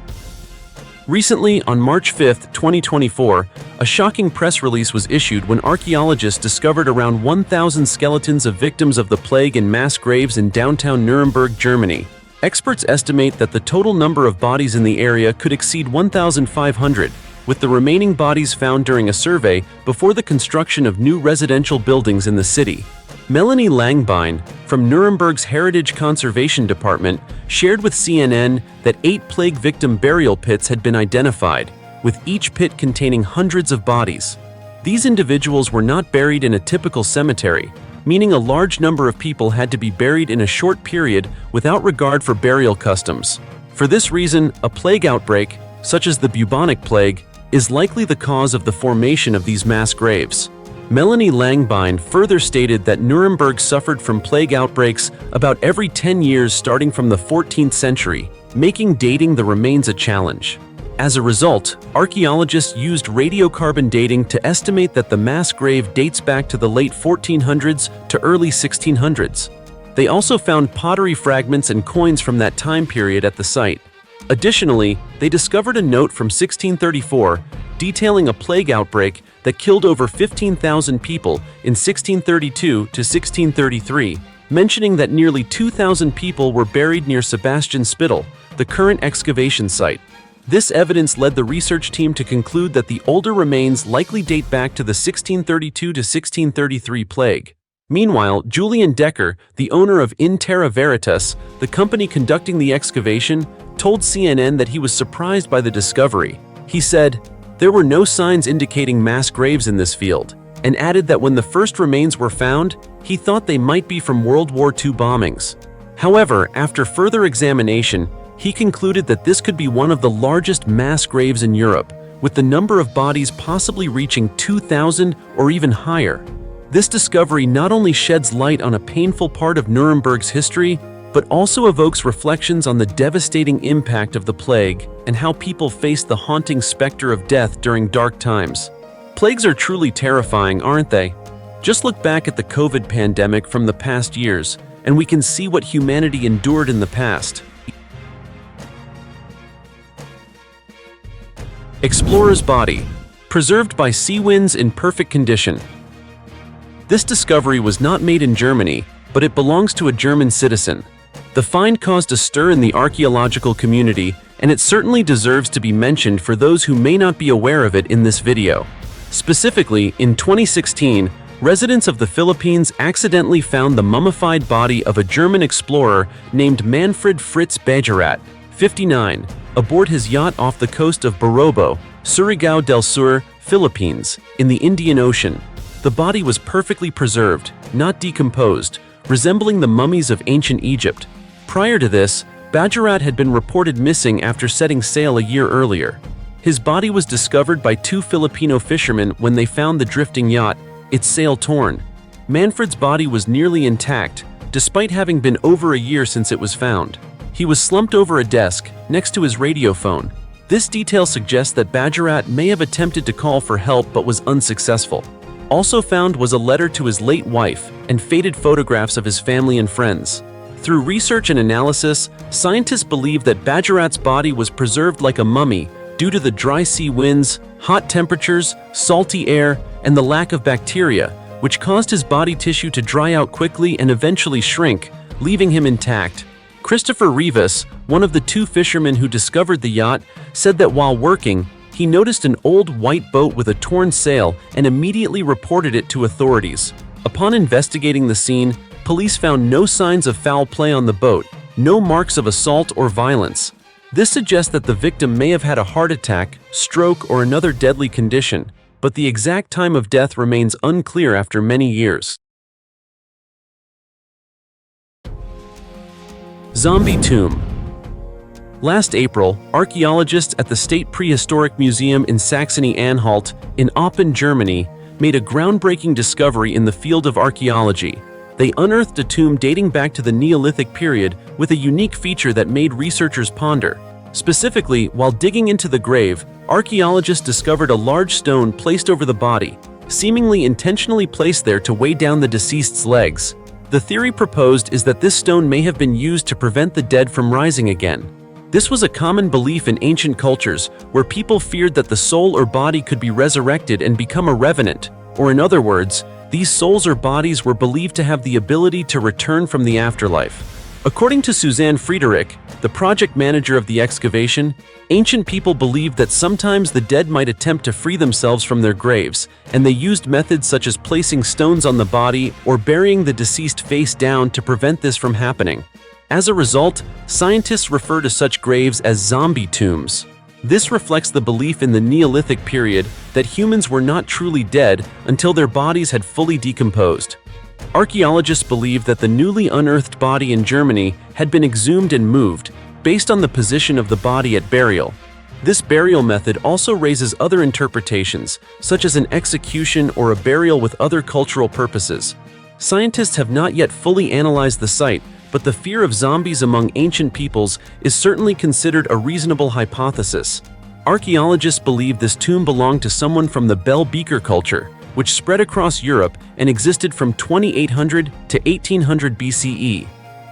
Recently, on March 5, 2024, a shocking press release was issued when archaeologists discovered around 1,000 skeletons of victims of the plague in mass graves in downtown Nuremberg, Germany. Experts estimate that the total number of bodies in the area could exceed 1,500, with the remaining bodies found during a survey before the construction of new residential buildings in the city. Melanie Langbein, from Nuremberg's Heritage Conservation Department, shared with CNN that 8 plague victim burial pits had been identified, with each pit containing hundreds of bodies. These individuals were not buried in a typical cemetery, meaning a large number of people had to be buried in a short period without regard for burial customs. For this reason, a plague outbreak, such as the bubonic plague, is likely the cause of the formation of these mass graves. Melanie Langbein further stated that Nuremberg suffered from plague outbreaks about every 10 years starting from the 14th century, making dating the remains a challenge. As a result, archaeologists used radiocarbon dating to estimate that the mass grave dates back to the late 1400s to early 1600s. They also found pottery fragments and coins from that time period at the site. Additionally, they discovered a note from 1634 detailing a plague outbreak that killed over 15,000 people in 1632 to 1633, mentioning that nearly 2,000 people were buried near Sebastian-Spittel, the current excavation site. This evidence led the research team to conclude that the older remains likely date back to the 1632 to 1633 plague. Meanwhile, Julian Decker, the owner of In Terra Veritas, the company conducting the excavation, told CNN that he was surprised by the discovery. He said, "There were no signs indicating mass graves in this field," and added that when the first remains were found, he thought they might be from World War II bombings. However, after further examination, he concluded that this could be one of the largest mass graves in Europe, with the number of bodies possibly reaching 2,000 or even higher. This discovery not only sheds light on a painful part of Nuremberg's history, but also evokes reflections on the devastating impact of the plague and how people face the haunting specter of death during dark times. Plagues are truly terrifying, aren't they? Just look back at the COVID pandemic from the past years, and we can see what humanity endured in the past. Explorer's body, preserved by sea winds in perfect condition. This discovery was not made in Germany, but it belongs to a German citizen. The find caused a stir in the archaeological community, and it certainly deserves to be mentioned for those who may not be aware of it in this video. Specifically, in 2016, residents of the Philippines accidentally found the mummified body of a German explorer named Manfred Fritz Bajorat, 59, aboard his yacht off the coast of Borobo, Surigao del Sur, Philippines, in the Indian Ocean. The body was perfectly preserved, not decomposed, resembling the mummies of ancient Egypt. Prior to this, Bajorat had been reported missing after setting sail a year earlier. His body was discovered by 2 Filipino fishermen when they found the drifting yacht, its sail torn. Manfred's body was nearly intact, despite having been over a year since it was found. He was slumped over a desk, next to his radio phone. This detail suggests that Bajorat may have attempted to call for help but was unsuccessful. Also found was a letter to his late wife and faded photographs of his family and friends. Through research and analysis, scientists believe that Bajorat's body was preserved like a mummy due to the dry sea winds, hot temperatures, salty air, and the lack of bacteria, which caused his body tissue to dry out quickly and eventually shrink, leaving him intact. Christopher Rivas, one of the 2 fishermen who discovered the yacht, said that while working, he noticed an old white boat with a torn sail and immediately reported it to authorities. Upon investigating the scene, police found no signs of foul play on the boat, no marks of assault or violence. This suggests that the victim may have had a heart attack, stroke, or another deadly condition, but the exact time of death remains unclear after many years. Zombie tomb. Last April, archaeologists at the State Prehistoric Museum in Saxony-Anhalt in Oppen, Germany, made a groundbreaking discovery in the field of archaeology. They unearthed a tomb dating back to the Neolithic period with a unique feature that made researchers ponder. Specifically, while digging into the grave, archaeologists discovered a large stone placed over the body, seemingly intentionally placed there to weigh down the deceased's legs. The theory proposed is that this stone may have been used to prevent the dead from rising again. This was a common belief in ancient cultures, where people feared that the soul or body could be resurrected and become a revenant, or in other words, these souls or bodies were believed to have the ability to return from the afterlife. According to Suzanne Friedrich, the project manager of the excavation, ancient people believed that sometimes the dead might attempt to free themselves from their graves, and they used methods such as placing stones on the body or burying the deceased face down to prevent this from happening. As a result, scientists refer to such graves as zombie tombs. This reflects the belief in the Neolithic period that humans were not truly dead until their bodies had fully decomposed. Archaeologists believe that the newly unearthed body in Germany had been exhumed and moved, based on the position of the body at burial. This burial method also raises other interpretations, such as an execution or a burial with other cultural purposes. Scientists have not yet fully analyzed the site, but the fear of zombies among ancient peoples is certainly considered a reasonable hypothesis. Archaeologists believe this tomb belonged to someone from the bell beaker culture, which spread across Europe and existed from 2800 to 1800 BCE.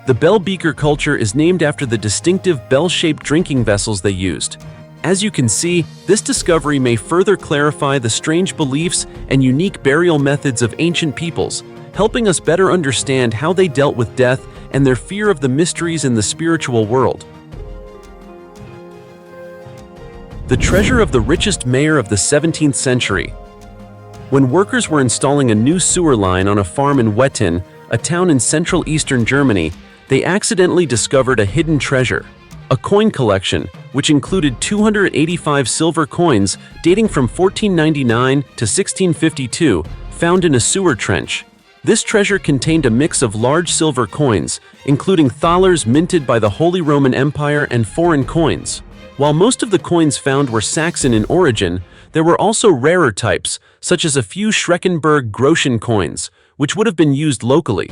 The bell beaker culture is named after the distinctive bell-shaped drinking vessels they used. As you can see, this discovery may further clarify the strange beliefs and unique burial methods of ancient peoples, helping us better understand how they dealt with death and their fear of the mysteries in the spiritual world. The treasure of the richest mayor of the 17th century. When workers were installing a new sewer line on a farm in Wettin, a town in central eastern Germany, they accidentally discovered a hidden treasure, a coin collection, which included 285 silver coins dating from 1499 to 1652, found in a sewer trench. This treasure contained a mix of large silver coins, including thalers minted by the Holy Roman Empire and foreign coins. While most of the coins found were Saxon in origin, there were also rarer types, such as a few Schreckenberg Groschen coins, which would have been used locally,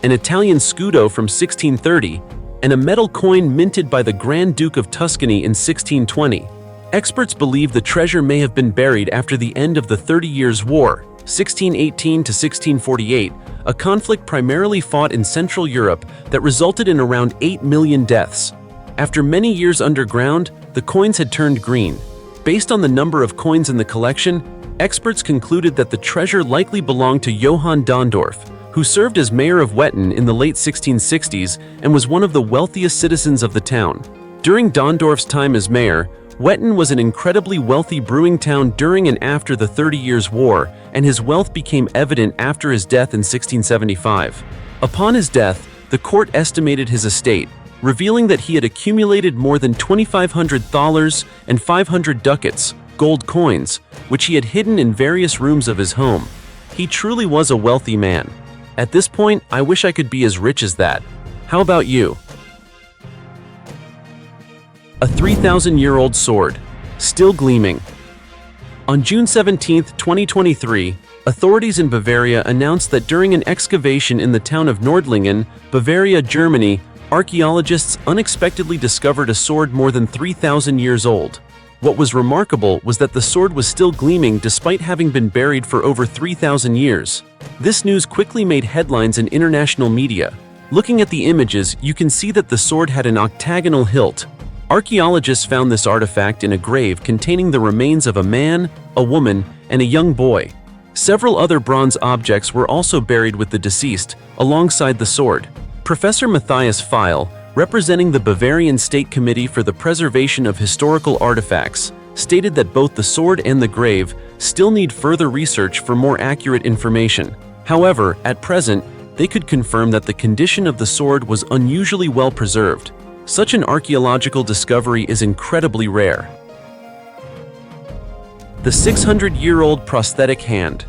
an Italian scudo from 1630, and a metal coin minted by the Grand Duke of Tuscany in 1620. Experts believe the treasure may have been buried after the end of the 30 Years' War, 1618 to 1648, a conflict primarily fought in Central Europe that resulted in around 8 million deaths. After many years underground, the coins had turned green. Based on the number of coins in the collection, experts concluded that the treasure likely belonged to Johann Dondorf, who served as mayor of Wettin in the late 1660s and was one of the wealthiest citizens of the town. During Dondorf's time as mayor, Wettin was an incredibly wealthy brewing town during and after the 30 Years' War, and his wealth became evident after his death in 1675. Upon his death, the court estimated his estate, revealing that he had accumulated more than 2,500 thalers and 500 ducats, gold coins, which he had hidden in various rooms of his home. He truly was a wealthy man. At this point, I wish I could be as rich as that. How about you? A 3,000-year-old sword, still gleaming. On June 17, 2023, authorities in Bavaria announced that during an excavation in the town of Nordlingen, Bavaria, Germany, archaeologists unexpectedly discovered a sword more than 3,000 years old. What was remarkable was that the sword was still gleaming despite having been buried for over 3,000 years. This news quickly made headlines in international media. Looking at the images, you can see that the sword had an octagonal hilt. Archaeologists found this artifact in a grave containing the remains of a man, a woman, and a young boy. Several other bronze objects were also buried with the deceased, alongside the sword. Professor Matthias Feil, representing the Bavarian State Committee for the Preservation of Historical Artifacts, stated that both the sword and the grave still need further research for more accurate information. However, at present, they could confirm that the condition of the sword was unusually well preserved. Such an archaeological discovery is incredibly rare. The 600-year-old prosthetic hand.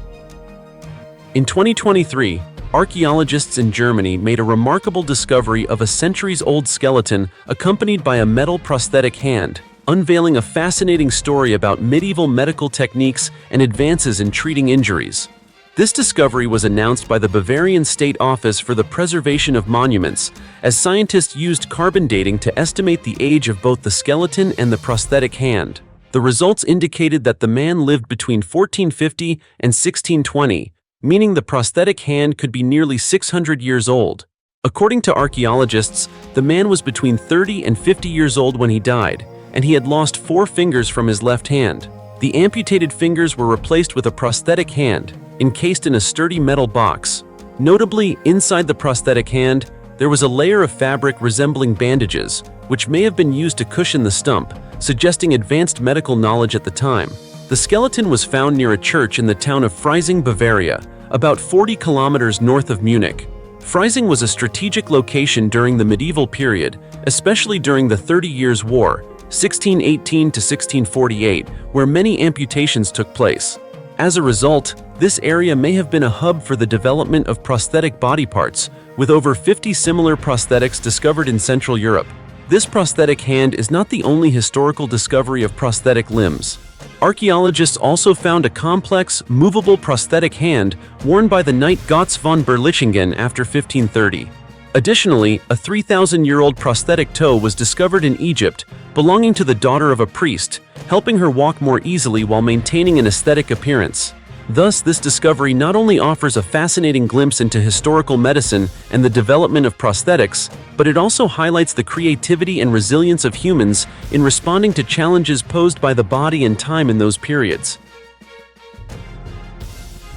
In 2023, archaeologists in Germany made a remarkable discovery of a centuries-old skeleton accompanied by a metal prosthetic hand, unveiling a fascinating story about medieval medical techniques and advances in treating injuries. This discovery was announced by the Bavarian State Office for the Preservation of Monuments, as scientists used carbon dating to estimate the age of both the skeleton and the prosthetic hand. The results indicated that the man lived between 1450 and 1620, meaning the prosthetic hand could be nearly 600 years old. According to archaeologists, the man was between 30 and 50 years old when he died, and he had lost 4 fingers from his left hand. The amputated fingers were replaced with a prosthetic hand, encased in a sturdy metal box. Notably, inside the prosthetic hand, there was a layer of fabric resembling bandages, which may have been used to cushion the stump, suggesting advanced medical knowledge at the time. The skeleton was found near a church in the town of Freising, Bavaria, about 40 kilometers north of Munich. Freising was a strategic location during the medieval period, especially during the 30 Years' War, 1618 to 1648, where many amputations took place. As a result, this area may have been a hub for the development of prosthetic body parts, with over 50 similar prosthetics discovered in Central Europe. This prosthetic hand is not the only historical discovery of prosthetic limbs. Archaeologists also found a complex, movable prosthetic hand worn by the knight Gotz von Berlichingen after 1530. Additionally, a 3,000-year-old prosthetic toe was discovered in Egypt, belonging to the daughter of a priest, helping her walk more easily while maintaining an aesthetic appearance. Thus, this discovery not only offers a fascinating glimpse into historical medicine and the development of prosthetics, but it also highlights the creativity and resilience of humans in responding to challenges posed by the body and time in those periods.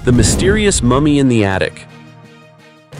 The mysterious mummy in the attic.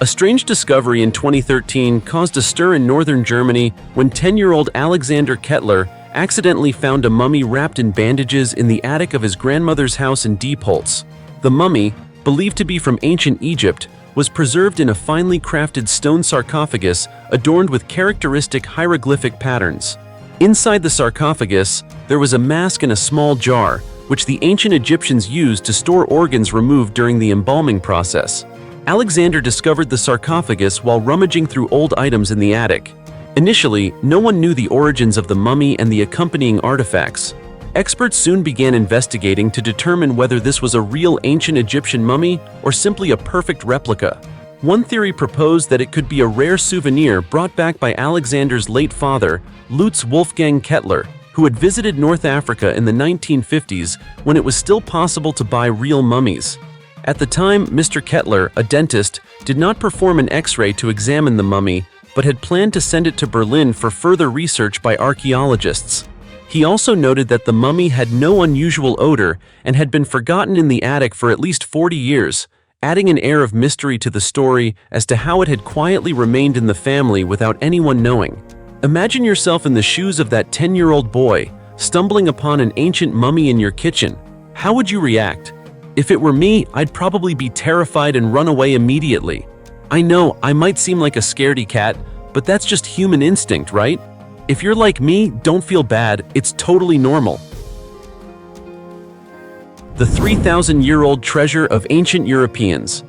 A strange discovery in 2013 caused a stir in northern Germany when 10-year-old Alexander Kettler accidentally found a mummy wrapped in bandages in the attic of his grandmother's house in Diepholz. The mummy, believed to be from ancient Egypt, was preserved in a finely crafted stone sarcophagus adorned with characteristic hieroglyphic patterns. Inside the sarcophagus, there was a mask and a small jar, which the ancient Egyptians used to store organs removed during the embalming process. Alexander discovered the sarcophagus while rummaging through old items in the attic. Initially, no one knew the origins of the mummy and the accompanying artifacts. Experts soon began investigating to determine whether this was a real ancient Egyptian mummy or simply a perfect replica. One theory proposed that it could be a rare souvenir brought back by Alexander's late father, Lutz Wolfgang Kettler, who had visited North Africa in the 1950s when it was still possible to buy real mummies. At the time, Mr. Kettler, a dentist, did not perform an X-ray to examine the mummy, but had planned to send it to Berlin for further research by archaeologists. He also noted that the mummy had no unusual odor and had been forgotten in the attic for at least 40 years, adding an air of mystery to the story as to how it had quietly remained in the family without anyone knowing. Imagine yourself in the shoes of that 10-year-old boy, stumbling upon an ancient mummy in your kitchen. How would you react? If it were me, I'd probably be terrified and run away immediately. I know, I might seem like a scaredy cat, but that's just human instinct, right? If you're like me, don't feel bad, it's totally normal. The 3,000-year-old treasure of ancient Europeans.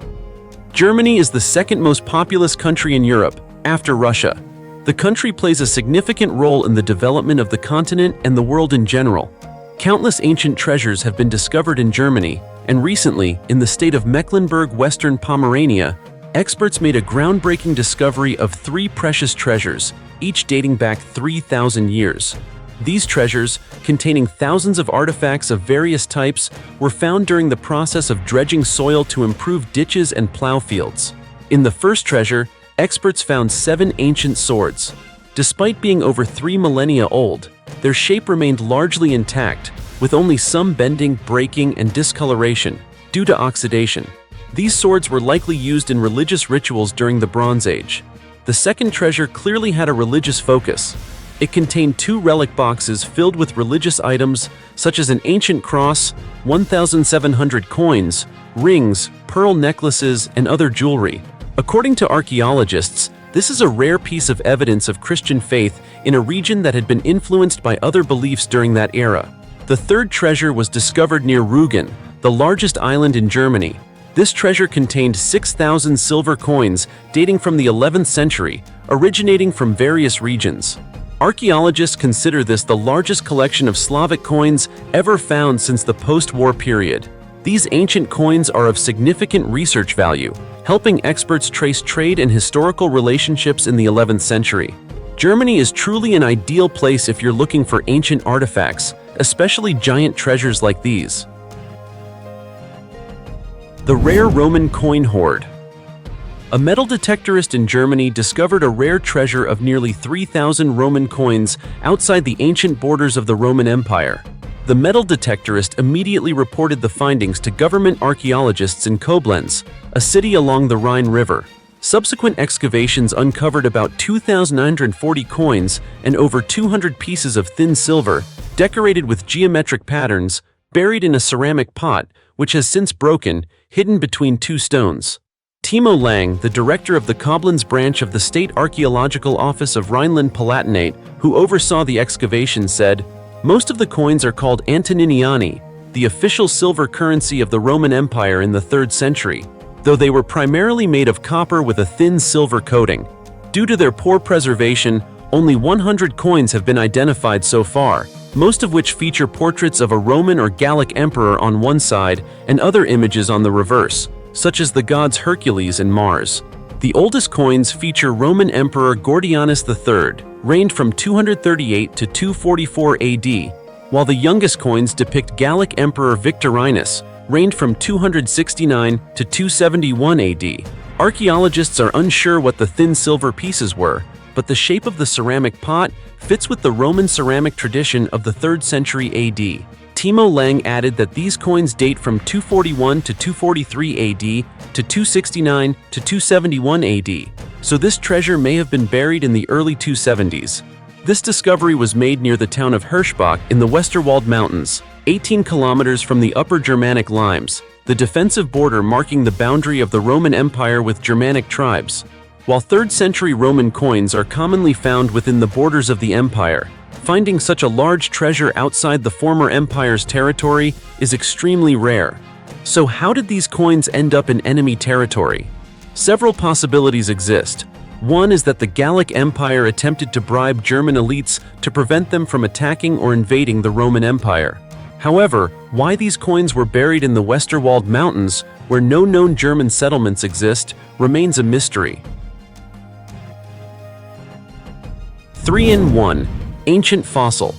Germany is the second most populous country in Europe, after Russia. The country plays a significant role in the development of the continent and the world in general. Countless ancient treasures have been discovered in Germany, and recently, in the state of Mecklenburg-Western Pomerania, experts made a groundbreaking discovery of 3 precious treasures, each dating back 3,000 years. These treasures, containing thousands of artifacts of various types, were found during the process of dredging soil to improve ditches and plow fields. In the first treasure, experts found 7 ancient swords. Despite being over 3 millennia old, their shape remained largely intact, with only some bending, breaking, and discoloration due to oxidation. These swords were likely used in religious rituals during the Bronze Age. The second treasure clearly had a religious focus. It contained 2 relic boxes filled with religious items such as an ancient cross, 1,700 coins, rings, pearl necklaces, and other jewelry. According to archaeologists, This is a rare piece of evidence of Christian faith in a region that had been influenced by other beliefs during that era. The third treasure was discovered near Rügen, the largest island in Germany. This treasure contained 6,000 silver coins dating from the 11th century, originating from various regions. Archaeologists consider this the largest collection of Slavic coins ever found since the post-war period. These ancient coins are of significant research value, helping experts trace trade and historical relationships in the 11th century. Germany is truly an ideal place if you're looking for ancient artifacts, especially giant treasures like these. The rare Roman coin hoard. A metal detectorist in Germany discovered a rare treasure of nearly 3,000 Roman coins outside the ancient borders of the Roman Empire. The metal detectorist immediately reported the findings to government archaeologists in Koblenz, a city along the Rhine River. Subsequent excavations uncovered about 2,940 coins and over 200 pieces of thin silver, decorated with geometric patterns, buried in a ceramic pot, which has since broken, hidden between two stones. Timo Lang, the director of the Koblenz branch of the State Archaeological Office of Rhineland-Palatinate, who oversaw the excavation, said, "Most of the coins are called Antoniniani, the official silver currency of the Roman Empire in the 3rd century, though they were primarily made of copper with a thin silver coating. Due to their poor preservation, only 100 coins have been identified so far, most of which feature portraits of a Roman or Gallic emperor on one side and other images on the reverse, such as the gods Hercules and Mars. The oldest coins feature Roman Emperor Gordianus III, reigned from 238 to 244 AD, while the youngest coins depict Gallic Emperor Victorinus, reigned from 269 to 271 AD. Archaeologists are unsure what the thin silver pieces were, but the shape of the ceramic pot fits with the Roman ceramic tradition of the 3rd century AD. Timo Lang added that these coins date from 241 to 243 AD to 269 to 271 AD, so this treasure may have been buried in the early 270s. This discovery was made near the town of Hirschbach in the Westerwald Mountains, 18 kilometers from the Upper Germanic Limes, the defensive border marking the boundary of the Roman Empire with Germanic tribes. While 3rd century Roman coins are commonly found within the borders of the empire, finding such a large treasure outside the former empire's territory is extremely rare. So how did these coins end up in enemy territory? Several possibilities exist. One is that the Gallic Empire attempted to bribe German elites to prevent them from attacking or invading the Roman Empire. However, why these coins were buried in the Westerwald Mountains, where no known German settlements exist, remains a mystery. 3-in-1 Ancient Fossil.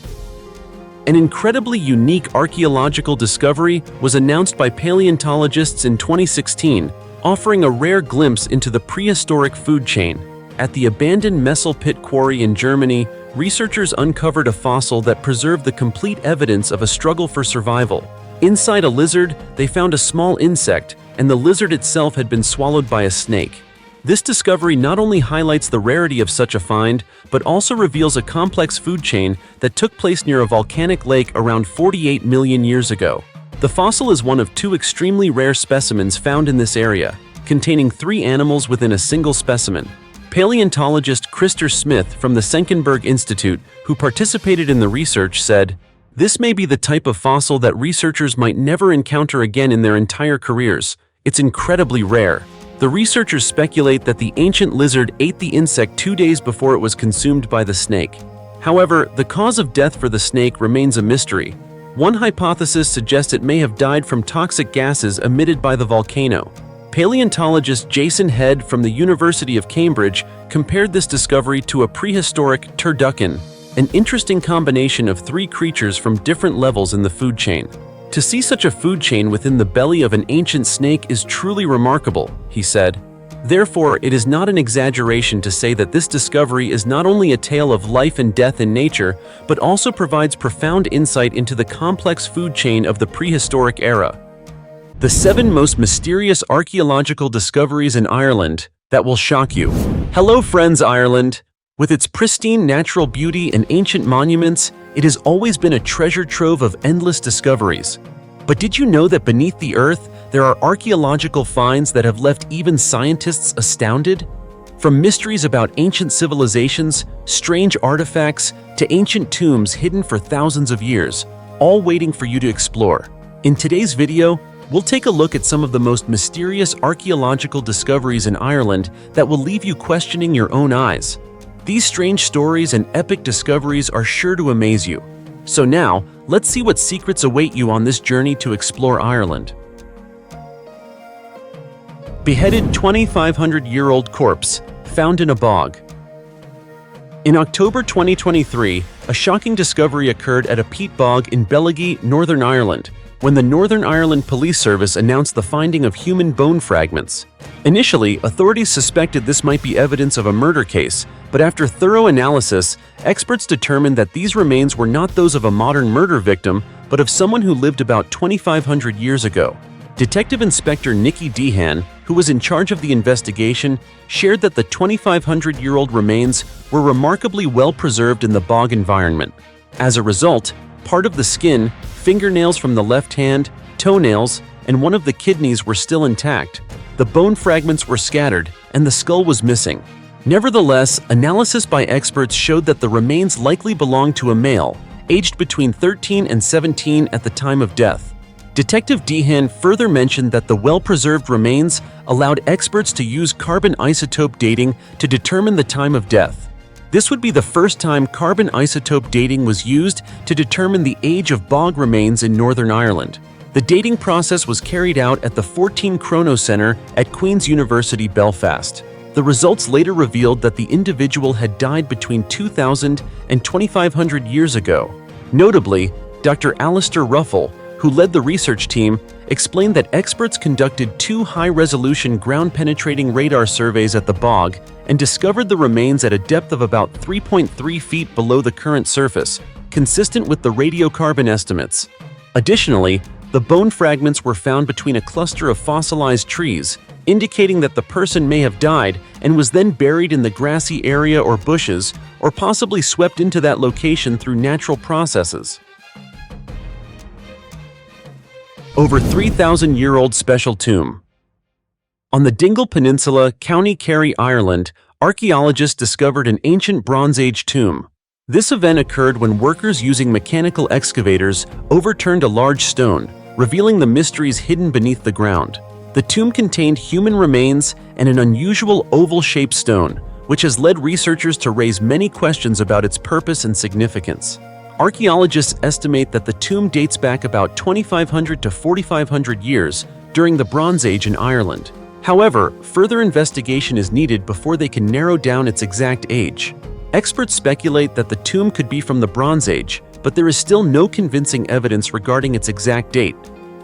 An incredibly unique archaeological discovery was announced by paleontologists in 2016, offering a rare glimpse into the prehistoric food chain. At the abandoned Messel Pit Quarry in Germany, researchers uncovered a fossil that preserved the complete evidence of a struggle for survival. Inside a lizard, they found a small insect, and the lizard itself had been swallowed by a snake. This discovery not only highlights the rarity of such a find, but also reveals a complex food chain that took place near a volcanic lake around 48 million years ago. The fossil is one of 2 extremely rare specimens found in this area, containing 3 animals within a single specimen. Paleontologist Christer Smith from the Senckenberg Institute, who participated in the research, said, "This may be the type of fossil that researchers might never encounter again in their entire careers. It's incredibly rare." The researchers speculate that the ancient lizard ate the insect 2 days before it was consumed by the snake. However, the cause of death for the snake remains a mystery. One hypothesis suggests it may have died from toxic gases emitted by the volcano. Paleontologist Jason Head from the University of Cambridge compared this discovery to a prehistoric turducken, an interesting combination of 3 creatures from different levels in the food chain. To see such a food chain within the belly of an ancient snake is truly remarkable, he said. Therefore, it is not an exaggeration to say that this discovery is not only a tale of life and death in nature, but also provides profound insight into the complex food chain of the prehistoric era. The 7 most mysterious archaeological discoveries in Ireland that will shock you. Hello friends, Ireland! With its pristine natural beauty and ancient monuments, it has always been a treasure trove of endless discoveries. But did you know that beneath the earth, there are archaeological finds that have left even scientists astounded? From mysteries about ancient civilizations, strange artifacts, to ancient tombs hidden for thousands of years, all waiting for you to explore. In today's video, we'll take a look at some of the most mysterious archaeological discoveries in Ireland that will leave you questioning your own eyes. These strange stories and epic discoveries are sure to amaze you. So now, let's see what secrets await you on this journey to explore Ireland. Beheaded 2,500-year-old corpse found in a bog. In October 2023, a shocking discovery occurred at a peat bog in Beleggy, Northern Ireland, when the Northern Ireland Police Service announced the finding of human bone fragments. Initially, authorities suspected this might be evidence of a murder case, but after thorough analysis, experts determined that these remains were not those of a modern murder victim, but of someone who lived about 2,500 years ago. Detective Inspector Nicky Dehan, who was in charge of the investigation, shared that the 2,500-year-old remains were remarkably well preserved in the bog environment. As a result, part of the skin, fingernails from the left hand, toenails, and one of the kidneys were still intact. The bone fragments were scattered, and the skull was missing. Nevertheless, analysis by experts showed that the remains likely belonged to a male, aged between 13 and 17 at the time of death. Detective Dehan further mentioned that the well-preserved remains allowed experts to use carbon isotope dating to determine the time of death. This would be the first time carbon isotope dating was used to determine the age of bog remains in Northern Ireland. The dating process was carried out at the 14 Chrono Centre at Queen's University, Belfast. The results later revealed that the individual had died between 2,000 and 2,500 years ago. Notably, Dr. Alistair Ruffle, who led the research team, explained that experts conducted 2 high-resolution ground-penetrating radar surveys at the bog and discovered the remains at a depth of about 3.3 feet below the current surface, consistent with the radiocarbon estimates. Additionally, the bone fragments were found between a cluster of fossilized trees, indicating that the person may have died and was then buried in the grassy area or bushes, or possibly swept into that location through natural processes. Over 3,000-year-old special tomb. On the Dingle Peninsula, County Kerry, Ireland, archaeologists discovered an ancient Bronze Age tomb. This event occurred when workers using mechanical excavators overturned a large stone, revealing the mysteries hidden beneath the ground. The tomb contained human remains and an unusual oval-shaped stone, which has led researchers to raise many questions about its purpose and significance. Archaeologists estimate that the tomb dates back about 2,500 to 4,500 years during the Bronze Age in Ireland. However, further investigation is needed before they can narrow down its exact age. Experts speculate that the tomb could be from the Bronze Age, but there is still no convincing evidence regarding its exact date.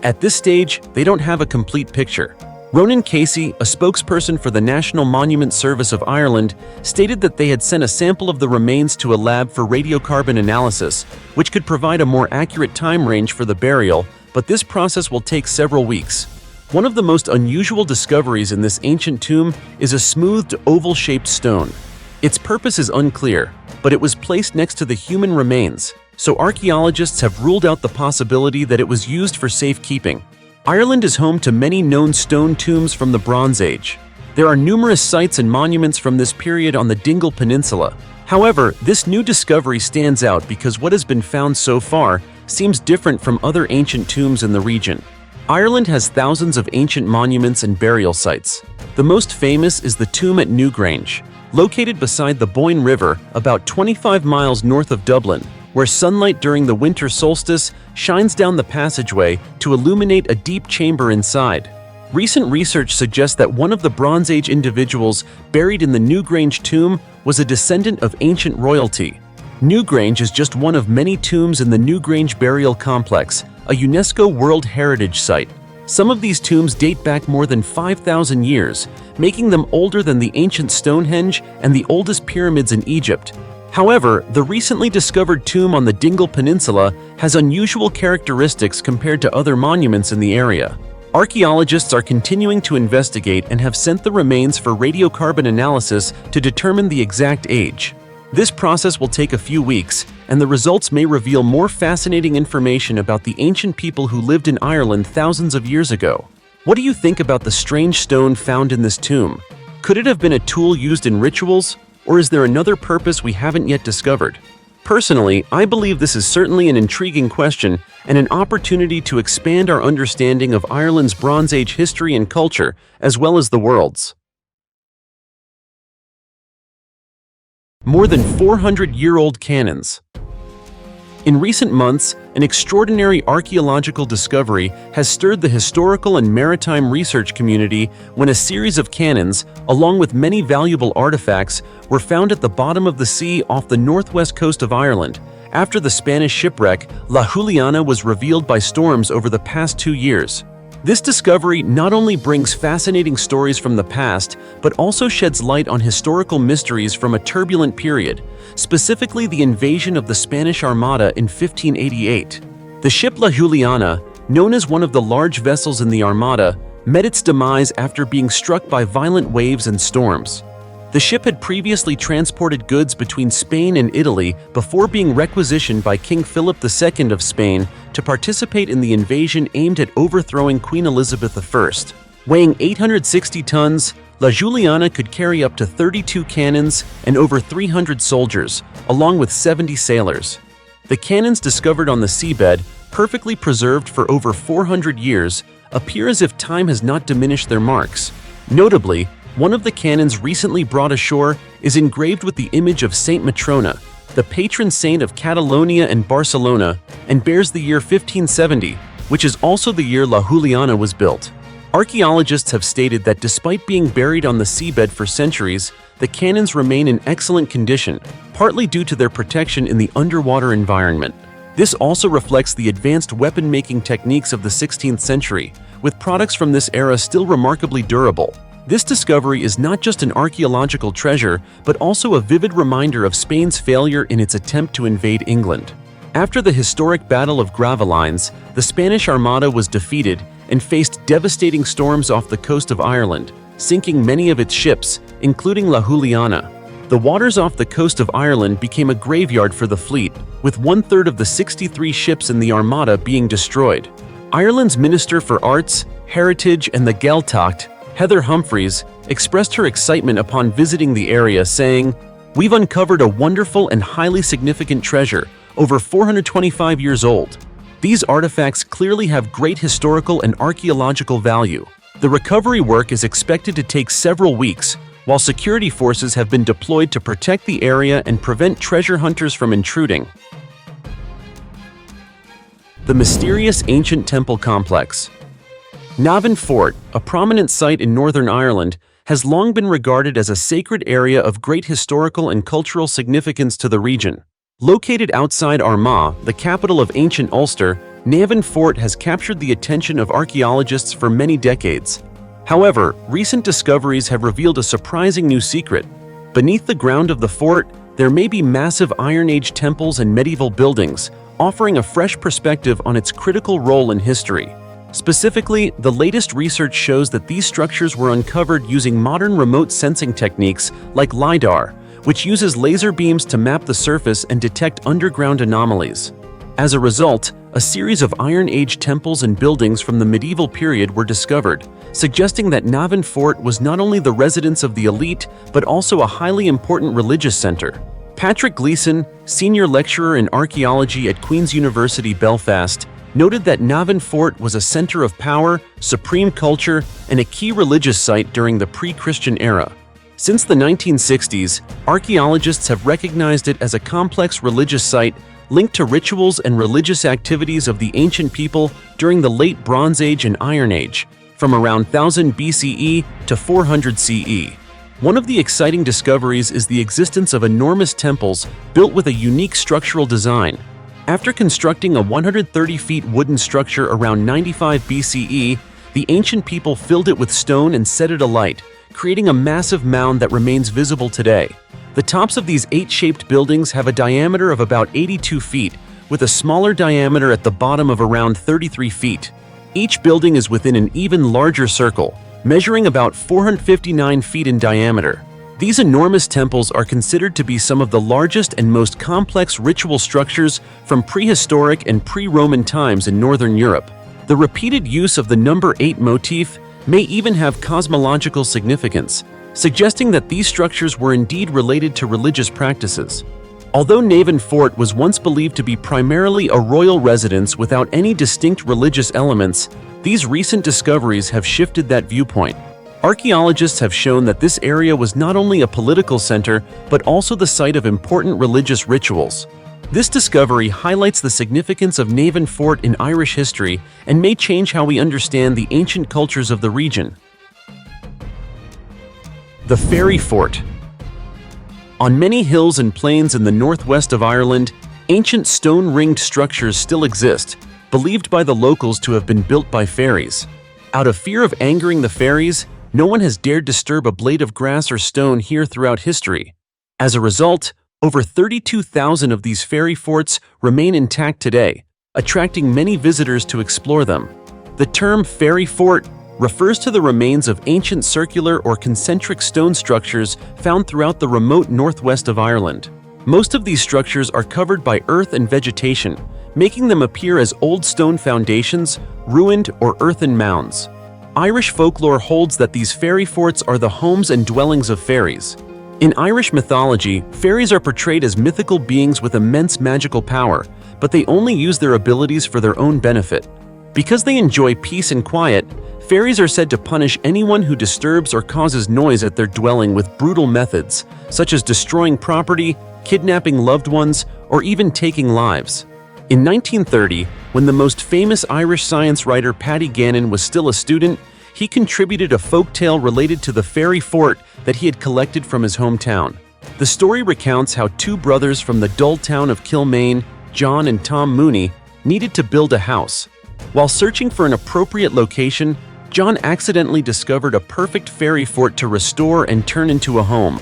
At this stage, they don't have a complete picture. Ronan Casey, a spokesperson for the National Monument Service of Ireland, stated that they had sent a sample of the remains to a lab for radiocarbon analysis, which could provide a more accurate time range for the burial, but this process will take several weeks. One of the most unusual discoveries in this ancient tomb is a smoothed, oval-shaped stone. Its purpose is unclear, but it was placed next to the human remains, so archaeologists have ruled out the possibility that it was used for safekeeping. Ireland is home to many known stone tombs from the Bronze Age. There are numerous sites and monuments from this period on the Dingle Peninsula. However, this new discovery stands out because what has been found so far seems different from other ancient tombs in the region. Ireland has thousands of ancient monuments and burial sites. The most famous is the tomb at Newgrange, located beside the Boyne River about 25 miles north of Dublin, where sunlight during the winter solstice shines down the passageway to illuminate a deep chamber inside. Recent research suggests that one of the Bronze Age individuals buried in the Newgrange tomb was a descendant of ancient royalty. Newgrange is just one of many tombs in the Newgrange Burial Complex, a UNESCO World Heritage Site. Some of these tombs date back more than 5,000 years, making them older than the ancient Stonehenge and the oldest pyramids in Egypt. However, the recently discovered tomb on the Dingle Peninsula has unusual characteristics compared to other monuments in the area. Archaeologists are continuing to investigate and have sent the remains for radiocarbon analysis to determine the exact age. This process will take a few weeks, and the results may reveal more fascinating information about the ancient people who lived in Ireland thousands of years ago. What do you think about the strange stone found in this tomb? Could it have been a tool used in rituals, or is there another purpose we haven't yet discovered? Personally, I believe this is certainly an intriguing question and an opportunity to expand our understanding of Ireland's Bronze Age history and culture, as well as the world's. More than 400-year-old cannons. In recent months, an extraordinary archaeological discovery has stirred the historical and maritime research community when a series of cannons, along with many valuable artifacts, were found at the bottom of the sea off the northwest coast of Ireland. After the Spanish shipwreck, La Juliana was revealed by storms over the past 2 years. This discovery not only brings fascinating stories from the past, but also sheds light on historical mysteries from a turbulent period, specifically the invasion of the Spanish Armada in 1588. The ship La Juliana, known as one of the large vessels in the Armada, met its demise after being struck by violent waves and storms. The ship had previously transported goods between Spain and Italy before being requisitioned by King Philip II of Spain to participate in the invasion aimed at overthrowing Queen Elizabeth I. Weighing 860 tons, La Juliana could carry up to 32 cannons and over 300 soldiers, along with 70 sailors. The cannons discovered on the seabed, perfectly preserved for over 400 years, appear as if time has not diminished their marks. Notably, one of the cannons recently brought ashore is engraved with the image of Saint Matrona, the patron saint of Catalonia and Barcelona, and bears the year 1570, which is also the year La Juliana was built. Archaeologists have stated that despite being buried on the seabed for centuries, the cannons remain in excellent condition, partly due to their protection in the underwater environment. This also reflects the advanced weapon-making techniques of the 16th century, with products from this era still remarkably durable. This discovery is not just an archaeological treasure, but also a vivid reminder of Spain's failure in its attempt to invade England. After the historic Battle of Gravelines, the Spanish Armada was defeated and faced devastating storms off the coast of Ireland, sinking many of its ships, including La Juliana. The waters off the coast of Ireland became a graveyard for the fleet, with 1/3 of the 63 ships in the Armada being destroyed. Ireland's Minister for Arts, Heritage and the Gaeltacht, Heather Humphreys, expressed her excitement upon visiting the area, saying, "We've uncovered a wonderful and highly significant treasure, over 425 years old. These artifacts clearly have great historical and archaeological value. The recovery work is expected to take several weeks, while security forces have been deployed to protect the area and prevent treasure hunters from intruding." The mysterious ancient temple complex. Navan Fort, a prominent site in Northern Ireland, has long been regarded as a sacred area of great historical and cultural significance to the region. Located outside Armagh, the capital of ancient Ulster, Navan Fort has captured the attention of archaeologists for many decades. However, recent discoveries have revealed a surprising new secret. Beneath the ground of the fort, there may be massive Iron Age temples and medieval buildings, offering a fresh perspective on its critical role in history. Specifically, the latest research shows that these structures were uncovered using modern remote sensing techniques like LiDAR, which uses laser beams to map the surface and detect underground anomalies. As a result, a series of Iron Age temples and buildings from the medieval period were discovered, suggesting that Navan Fort was not only the residence of the elite, but also a highly important religious center. Patrick Gleeson, senior lecturer in archaeology at Queen's University Belfast, noted that Navan Fort was a center of power, supreme culture, and a key religious site during the pre-Christian era. Since the 1960s, archaeologists have recognized it as a complex religious site linked to rituals and religious activities of the ancient people during the late Bronze Age and Iron Age, from around 1000 BCE to 400 CE. One of the exciting discoveries is the existence of enormous temples built with a unique structural design. After constructing a 130 feet wooden structure around 95 BCE, the ancient people filled it with stone and set it alight, creating a massive mound that remains visible today. The tops of these 8-shaped buildings have a diameter of about 82 feet, with a smaller diameter at the bottom of around 33 feet. Each building is within an even larger circle, measuring about 459 feet in diameter. These enormous temples are considered to be some of the largest and most complex ritual structures from prehistoric and pre-Roman times in Northern Europe. The repeated use of the number 8 motif may even have cosmological significance, suggesting that these structures were indeed related to religious practices. Although Navan Fort was once believed to be primarily a royal residence without any distinct religious elements, these recent discoveries have shifted that viewpoint. Archaeologists have shown that this area was not only a political center, but also the site of important religious rituals. This discovery highlights the significance of Navan Fort in Irish history and may change how we understand the ancient cultures of the region. The Fairy Fort. On many hills and plains in the northwest of Ireland, ancient stone-ringed structures still exist, believed by the locals to have been built by fairies. Out of fear of angering the fairies, no one has dared disturb a blade of grass or stone here throughout history. As a result, over 32,000 of these fairy forts remain intact today, attracting many visitors to explore them. The term fairy fort refers to the remains of ancient circular or concentric stone structures found throughout the remote northwest of Ireland. Most of these structures are covered by earth and vegetation, making them appear as old stone foundations, ruined, or earthen mounds. Irish folklore holds that these fairy forts are the homes and dwellings of fairies. In Irish mythology, fairies are portrayed as mythical beings with immense magical power, but they only use their abilities for their own benefit. Because they enjoy peace and quiet, fairies are said to punish anyone who disturbs or causes noise at their dwelling with brutal methods, such as destroying property, kidnapping loved ones, or even taking lives. In 1930, when the most famous Irish science writer Paddy Gannon was still a student, he contributed a folk tale related to the fairy fort that he had collected from his hometown. The story recounts how two brothers from the dull town of Kilmaine, John and Tom Mooney, needed to build a house. While searching for an appropriate location, John accidentally discovered a perfect fairy fort to restore and turn into a home.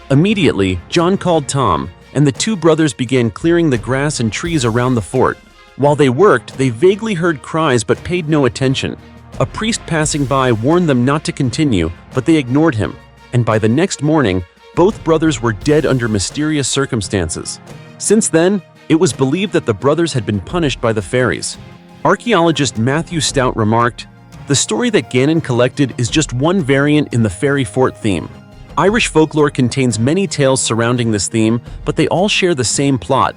Immediately, John called Tom, and the two brothers began clearing the grass and trees around the fort. While they worked, they vaguely heard cries but paid no attention. A priest passing by warned them not to continue, but they ignored him, and by the next morning, both brothers were dead under mysterious circumstances. Since then, it was believed that the brothers had been punished by the fairies. Archaeologist Matthew Stout remarked, "The story that Gannon collected is just one variant in the fairy fort theme. Irish folklore contains many tales surrounding this theme, but they all share the same plot.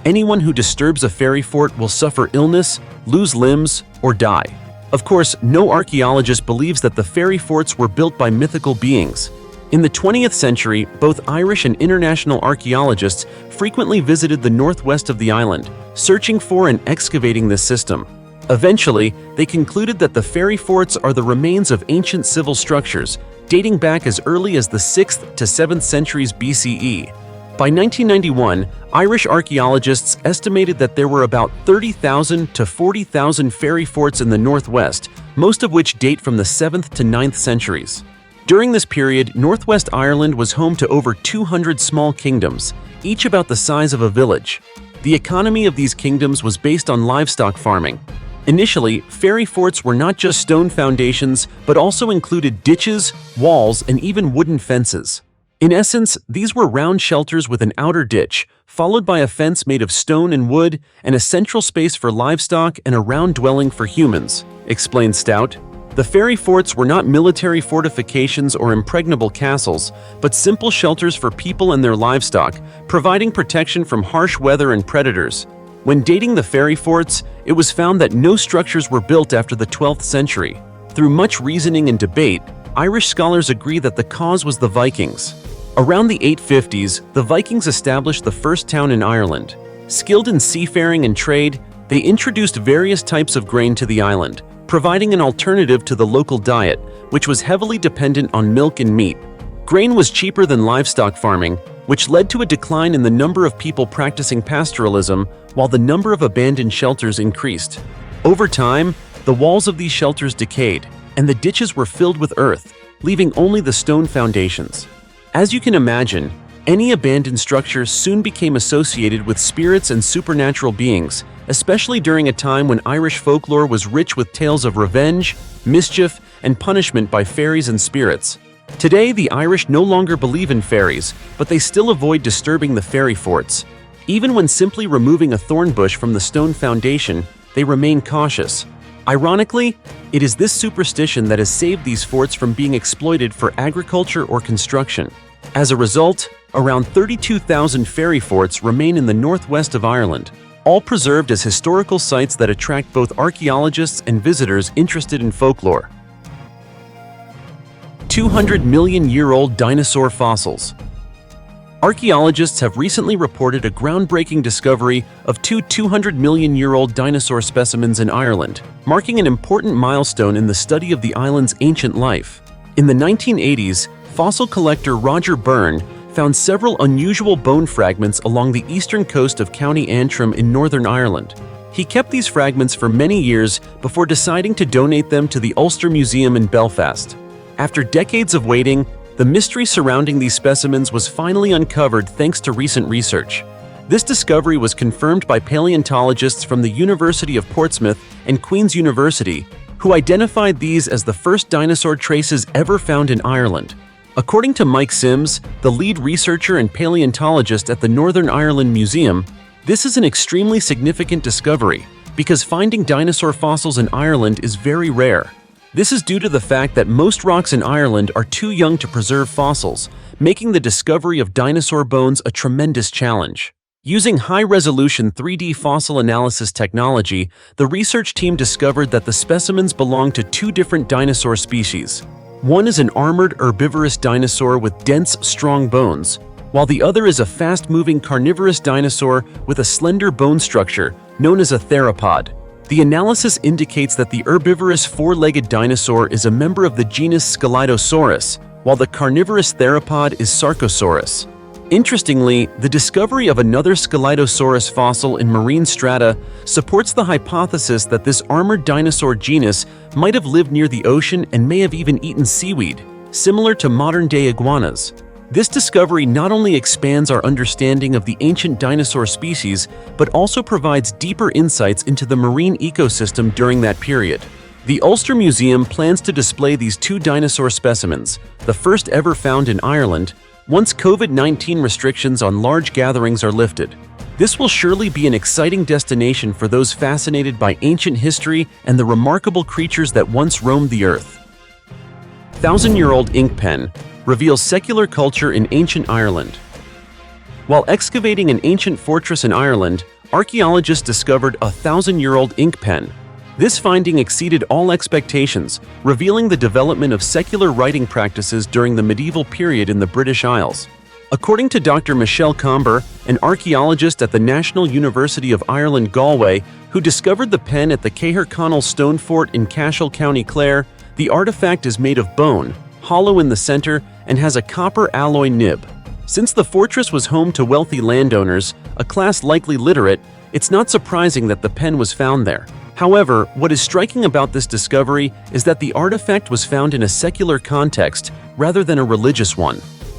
Anyone who disturbs a fairy fort will suffer illness, lose limbs, or die." Of course, no archaeologist believes that the fairy forts were built by mythical beings. In the 20th century, both Irish and international archaeologists frequently visited the northwest of the island, searching for and excavating this system. Eventually, they concluded that the fairy forts are the remains of ancient civil structures, dating back as early as the 6th to 7th centuries BCE. By 1991, Irish archaeologists estimated that there were about 30,000 to 40,000 fairy forts in the northwest, most of which date from the 7th to 9th centuries. During this period, northwest Ireland was home to over 200 small kingdoms, each about the size of a village. The economy of these kingdoms was based on livestock farming. Initially, fairy forts were not just stone foundations, but also included ditches, walls, and even wooden fences. In essence, these were round shelters with an outer ditch, followed by a fence made of stone and wood, and a central space for livestock and a round dwelling for humans, explained Stout. The fairy forts were not military fortifications or impregnable castles, but simple shelters for people and their livestock, providing protection from harsh weather and predators. When dating the fairy forts, it was found that no structures were built after the 12th century. Through much reasoning and debate, Irish scholars agree that the cause was the Vikings. Around the 850s, the Vikings established the first town in Ireland. Skilled in seafaring and trade, they introduced various types of grain to the island, providing an alternative to the local diet, which was heavily dependent on milk and meat. Grain was cheaper than livestock farming, which led to a decline in the number of people practicing pastoralism, while the number of abandoned shelters increased. Over time, the walls of these shelters decayed, and the ditches were filled with earth, leaving only the stone foundations. As you can imagine, any abandoned structure soon became associated with spirits and supernatural beings, especially during a time when Irish folklore was rich with tales of revenge, mischief, and punishment by fairies and spirits. Today, the Irish no longer believe in fairies, but they still avoid disturbing the fairy forts. Even when simply removing a thorn bush from the stone foundation, they remain cautious. Ironically, it is this superstition that has saved these forts from being exploited for agriculture or construction. As a result, around 32,000 fairy forts remain in the northwest of Ireland, all preserved as historical sites that attract both archaeologists and visitors interested in folklore. 200-million-year-old dinosaur fossils. Archaeologists have recently reported a groundbreaking discovery of two 200-million-year-old dinosaur specimens in Ireland, marking an important milestone in the study of the island's ancient life. In the 1980s, fossil collector Roger Byrne found several unusual bone fragments along the eastern coast of County Antrim in Northern Ireland. He kept these fragments for many years before deciding to donate them to the Ulster Museum in Belfast. After decades of waiting, the mystery surrounding these specimens was finally uncovered thanks to recent research. This discovery was confirmed by paleontologists from the University of Portsmouth and Queen's University, who identified these as the first dinosaur traces ever found in Ireland. According to Mike Sims, the lead researcher and paleontologist at the Northern Ireland Museum, this is an extremely significant discovery because finding dinosaur fossils in Ireland is very rare. This is due to the fact that most rocks in Ireland are too young to preserve fossils, making the discovery of dinosaur bones a tremendous challenge. Using high-resolution 3D fossil analysis technology, the research team discovered that the specimens belong to two different dinosaur species. One is an armored herbivorous dinosaur with dense, strong bones, while the other is a fast-moving carnivorous dinosaur with a slender bone structure known as a theropod. The analysis indicates that the herbivorous four-legged dinosaur is a member of the genus Scelidosaurus, while the carnivorous theropod is Sarcosaurus. Interestingly, the discovery of another Scelidosaurus fossil in marine strata supports the hypothesis that this armored dinosaur genus might have lived near the ocean and may have even eaten seaweed, similar to modern-day iguanas. This discovery not only expands our understanding of the ancient dinosaur species, but also provides deeper insights into the marine ecosystem during that period. The Ulster Museum plans to display these two dinosaur specimens, the first ever found in Ireland, once COVID-19 restrictions on large gatherings are lifted. This will surely be an exciting destination for those fascinated by ancient history and the remarkable creatures that once roamed the earth. 1,000-year-old ink pen reveals secular culture in ancient Ireland. While excavating an ancient fortress in Ireland, archaeologists discovered a 1,000-year-old ink pen. This finding exceeded all expectations, revealing the development of secular writing practices during the medieval period in the British Isles. According to Dr. Michelle Comber, an archaeologist at the National University of Ireland, Galway, who discovered the pen at the Caherconnell Stone Fort in Cashel, County Clare, the artifact is made of bone, hollow in the center, and has a copper alloy nib. Since the fortress was home to wealthy landowners, a class likely literate, it's not surprising that the pen was found there. However, what is striking about this discovery is that the artifact was found in a secular context rather than a religious one.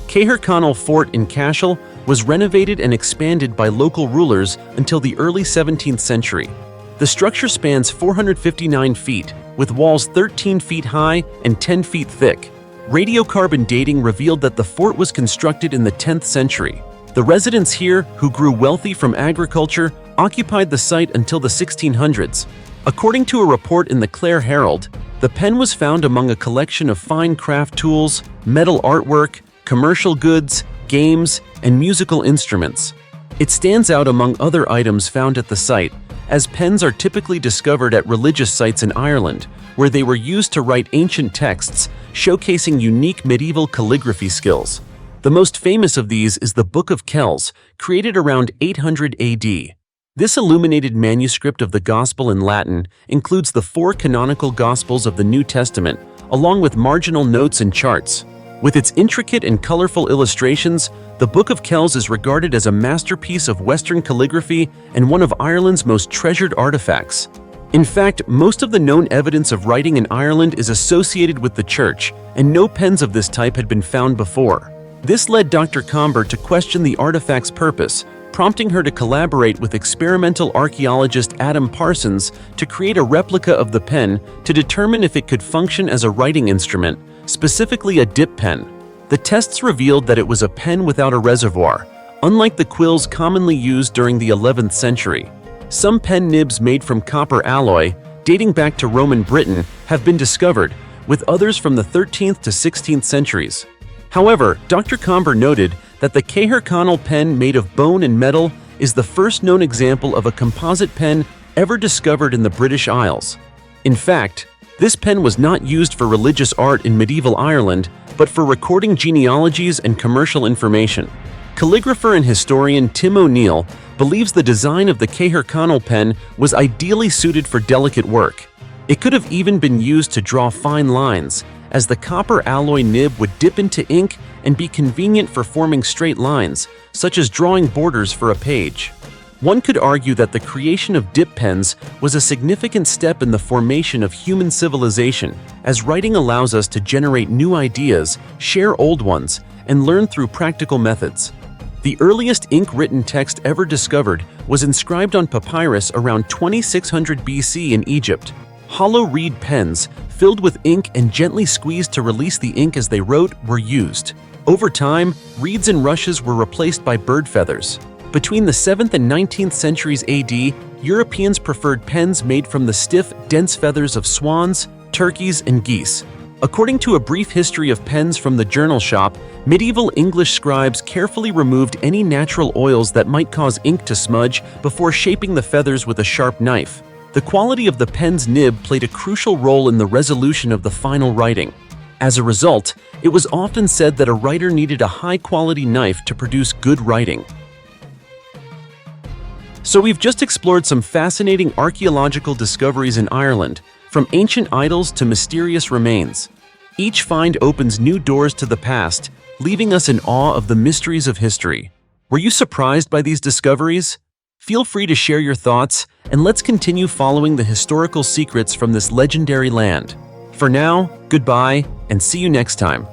Caherconnell Fort in Cashel was renovated and expanded by local rulers until the early 17th century. The structure spans 459 feet, with walls 13 feet high and 10 feet thick. Radiocarbon dating revealed that the fort was constructed in the 10th century. The residents here, who grew wealthy from agriculture, occupied the site until the 1600s. According to a report in the Clare Herald, the pen was found among a collection of fine craft tools, metal artwork, commercial goods, games, and musical instruments. It stands out among other items found at the site, as pens are typically discovered at religious sites in Ireland, where they were used to write ancient texts, showcasing unique medieval calligraphy skills. The most famous of these is the Book of Kells, created around 800 AD. This illuminated manuscript of the Gospel in Latin includes the 4 canonical Gospels of the New Testament, along with marginal notes and charts. With its intricate and colorful illustrations, the Book of Kells is regarded as a masterpiece of Western calligraphy and one of Ireland's most treasured artifacts. In fact, most of the known evidence of writing in Ireland is associated with the church, and no pens of this type had been found before. This led Dr. Comber to question the artifact's purpose, prompting her to collaborate with experimental archaeologist Adam Parsons to create a replica of the pen to determine if it could function as a writing instrument, specifically a dip pen. The tests revealed that it was a pen without a reservoir, unlike the quills commonly used during the 11th century. Some pen nibs made from copper alloy, dating back to Roman Britain, have been discovered, with others from the 13th to 16th centuries. However, Dr. Comber noted that the Caher-Connell pen made of bone and metal is the first known example of a composite pen ever discovered in the British Isles. In fact, this pen was not used for religious art in medieval Ireland, but for recording genealogies and commercial information. Calligrapher and historian Tim O'Neill believes the design of the Caher-Connell pen was ideally suited for delicate work. It could have even been used to draw fine lines, as the copper alloy nib would dip into ink and be convenient for forming straight lines, such as drawing borders for a page. One could argue that the creation of dip pens was a significant step in the formation of human civilization, as writing allows us to generate new ideas, share old ones, and learn through practical methods. The earliest ink-written text ever discovered was inscribed on papyrus around 2600 BC in Egypt. Hollow reed pens, filled with ink and gently squeezed to release the ink as they wrote, were used. Over time, reeds and rushes were replaced by bird feathers. Between the 7th and 19th centuries AD, Europeans preferred pens made from the stiff, dense feathers of swans, turkeys, and geese. According to a brief history of pens from the Journal Shop, medieval English scribes carefully removed any natural oils that might cause ink to smudge before shaping the feathers with a sharp knife. The quality of the pen's nib played a crucial role in the resolution of the final writing. As a result, it was often said that a writer needed a high-quality knife to produce good writing. So we've just explored some fascinating archaeological discoveries in Ireland, from ancient idols to mysterious remains. Each find opens new doors to the past, leaving us in awe of the mysteries of history. Were you surprised by these discoveries? Feel free to share your thoughts, and let's continue following the historical secrets from this legendary land. For now, goodbye, and see you next time.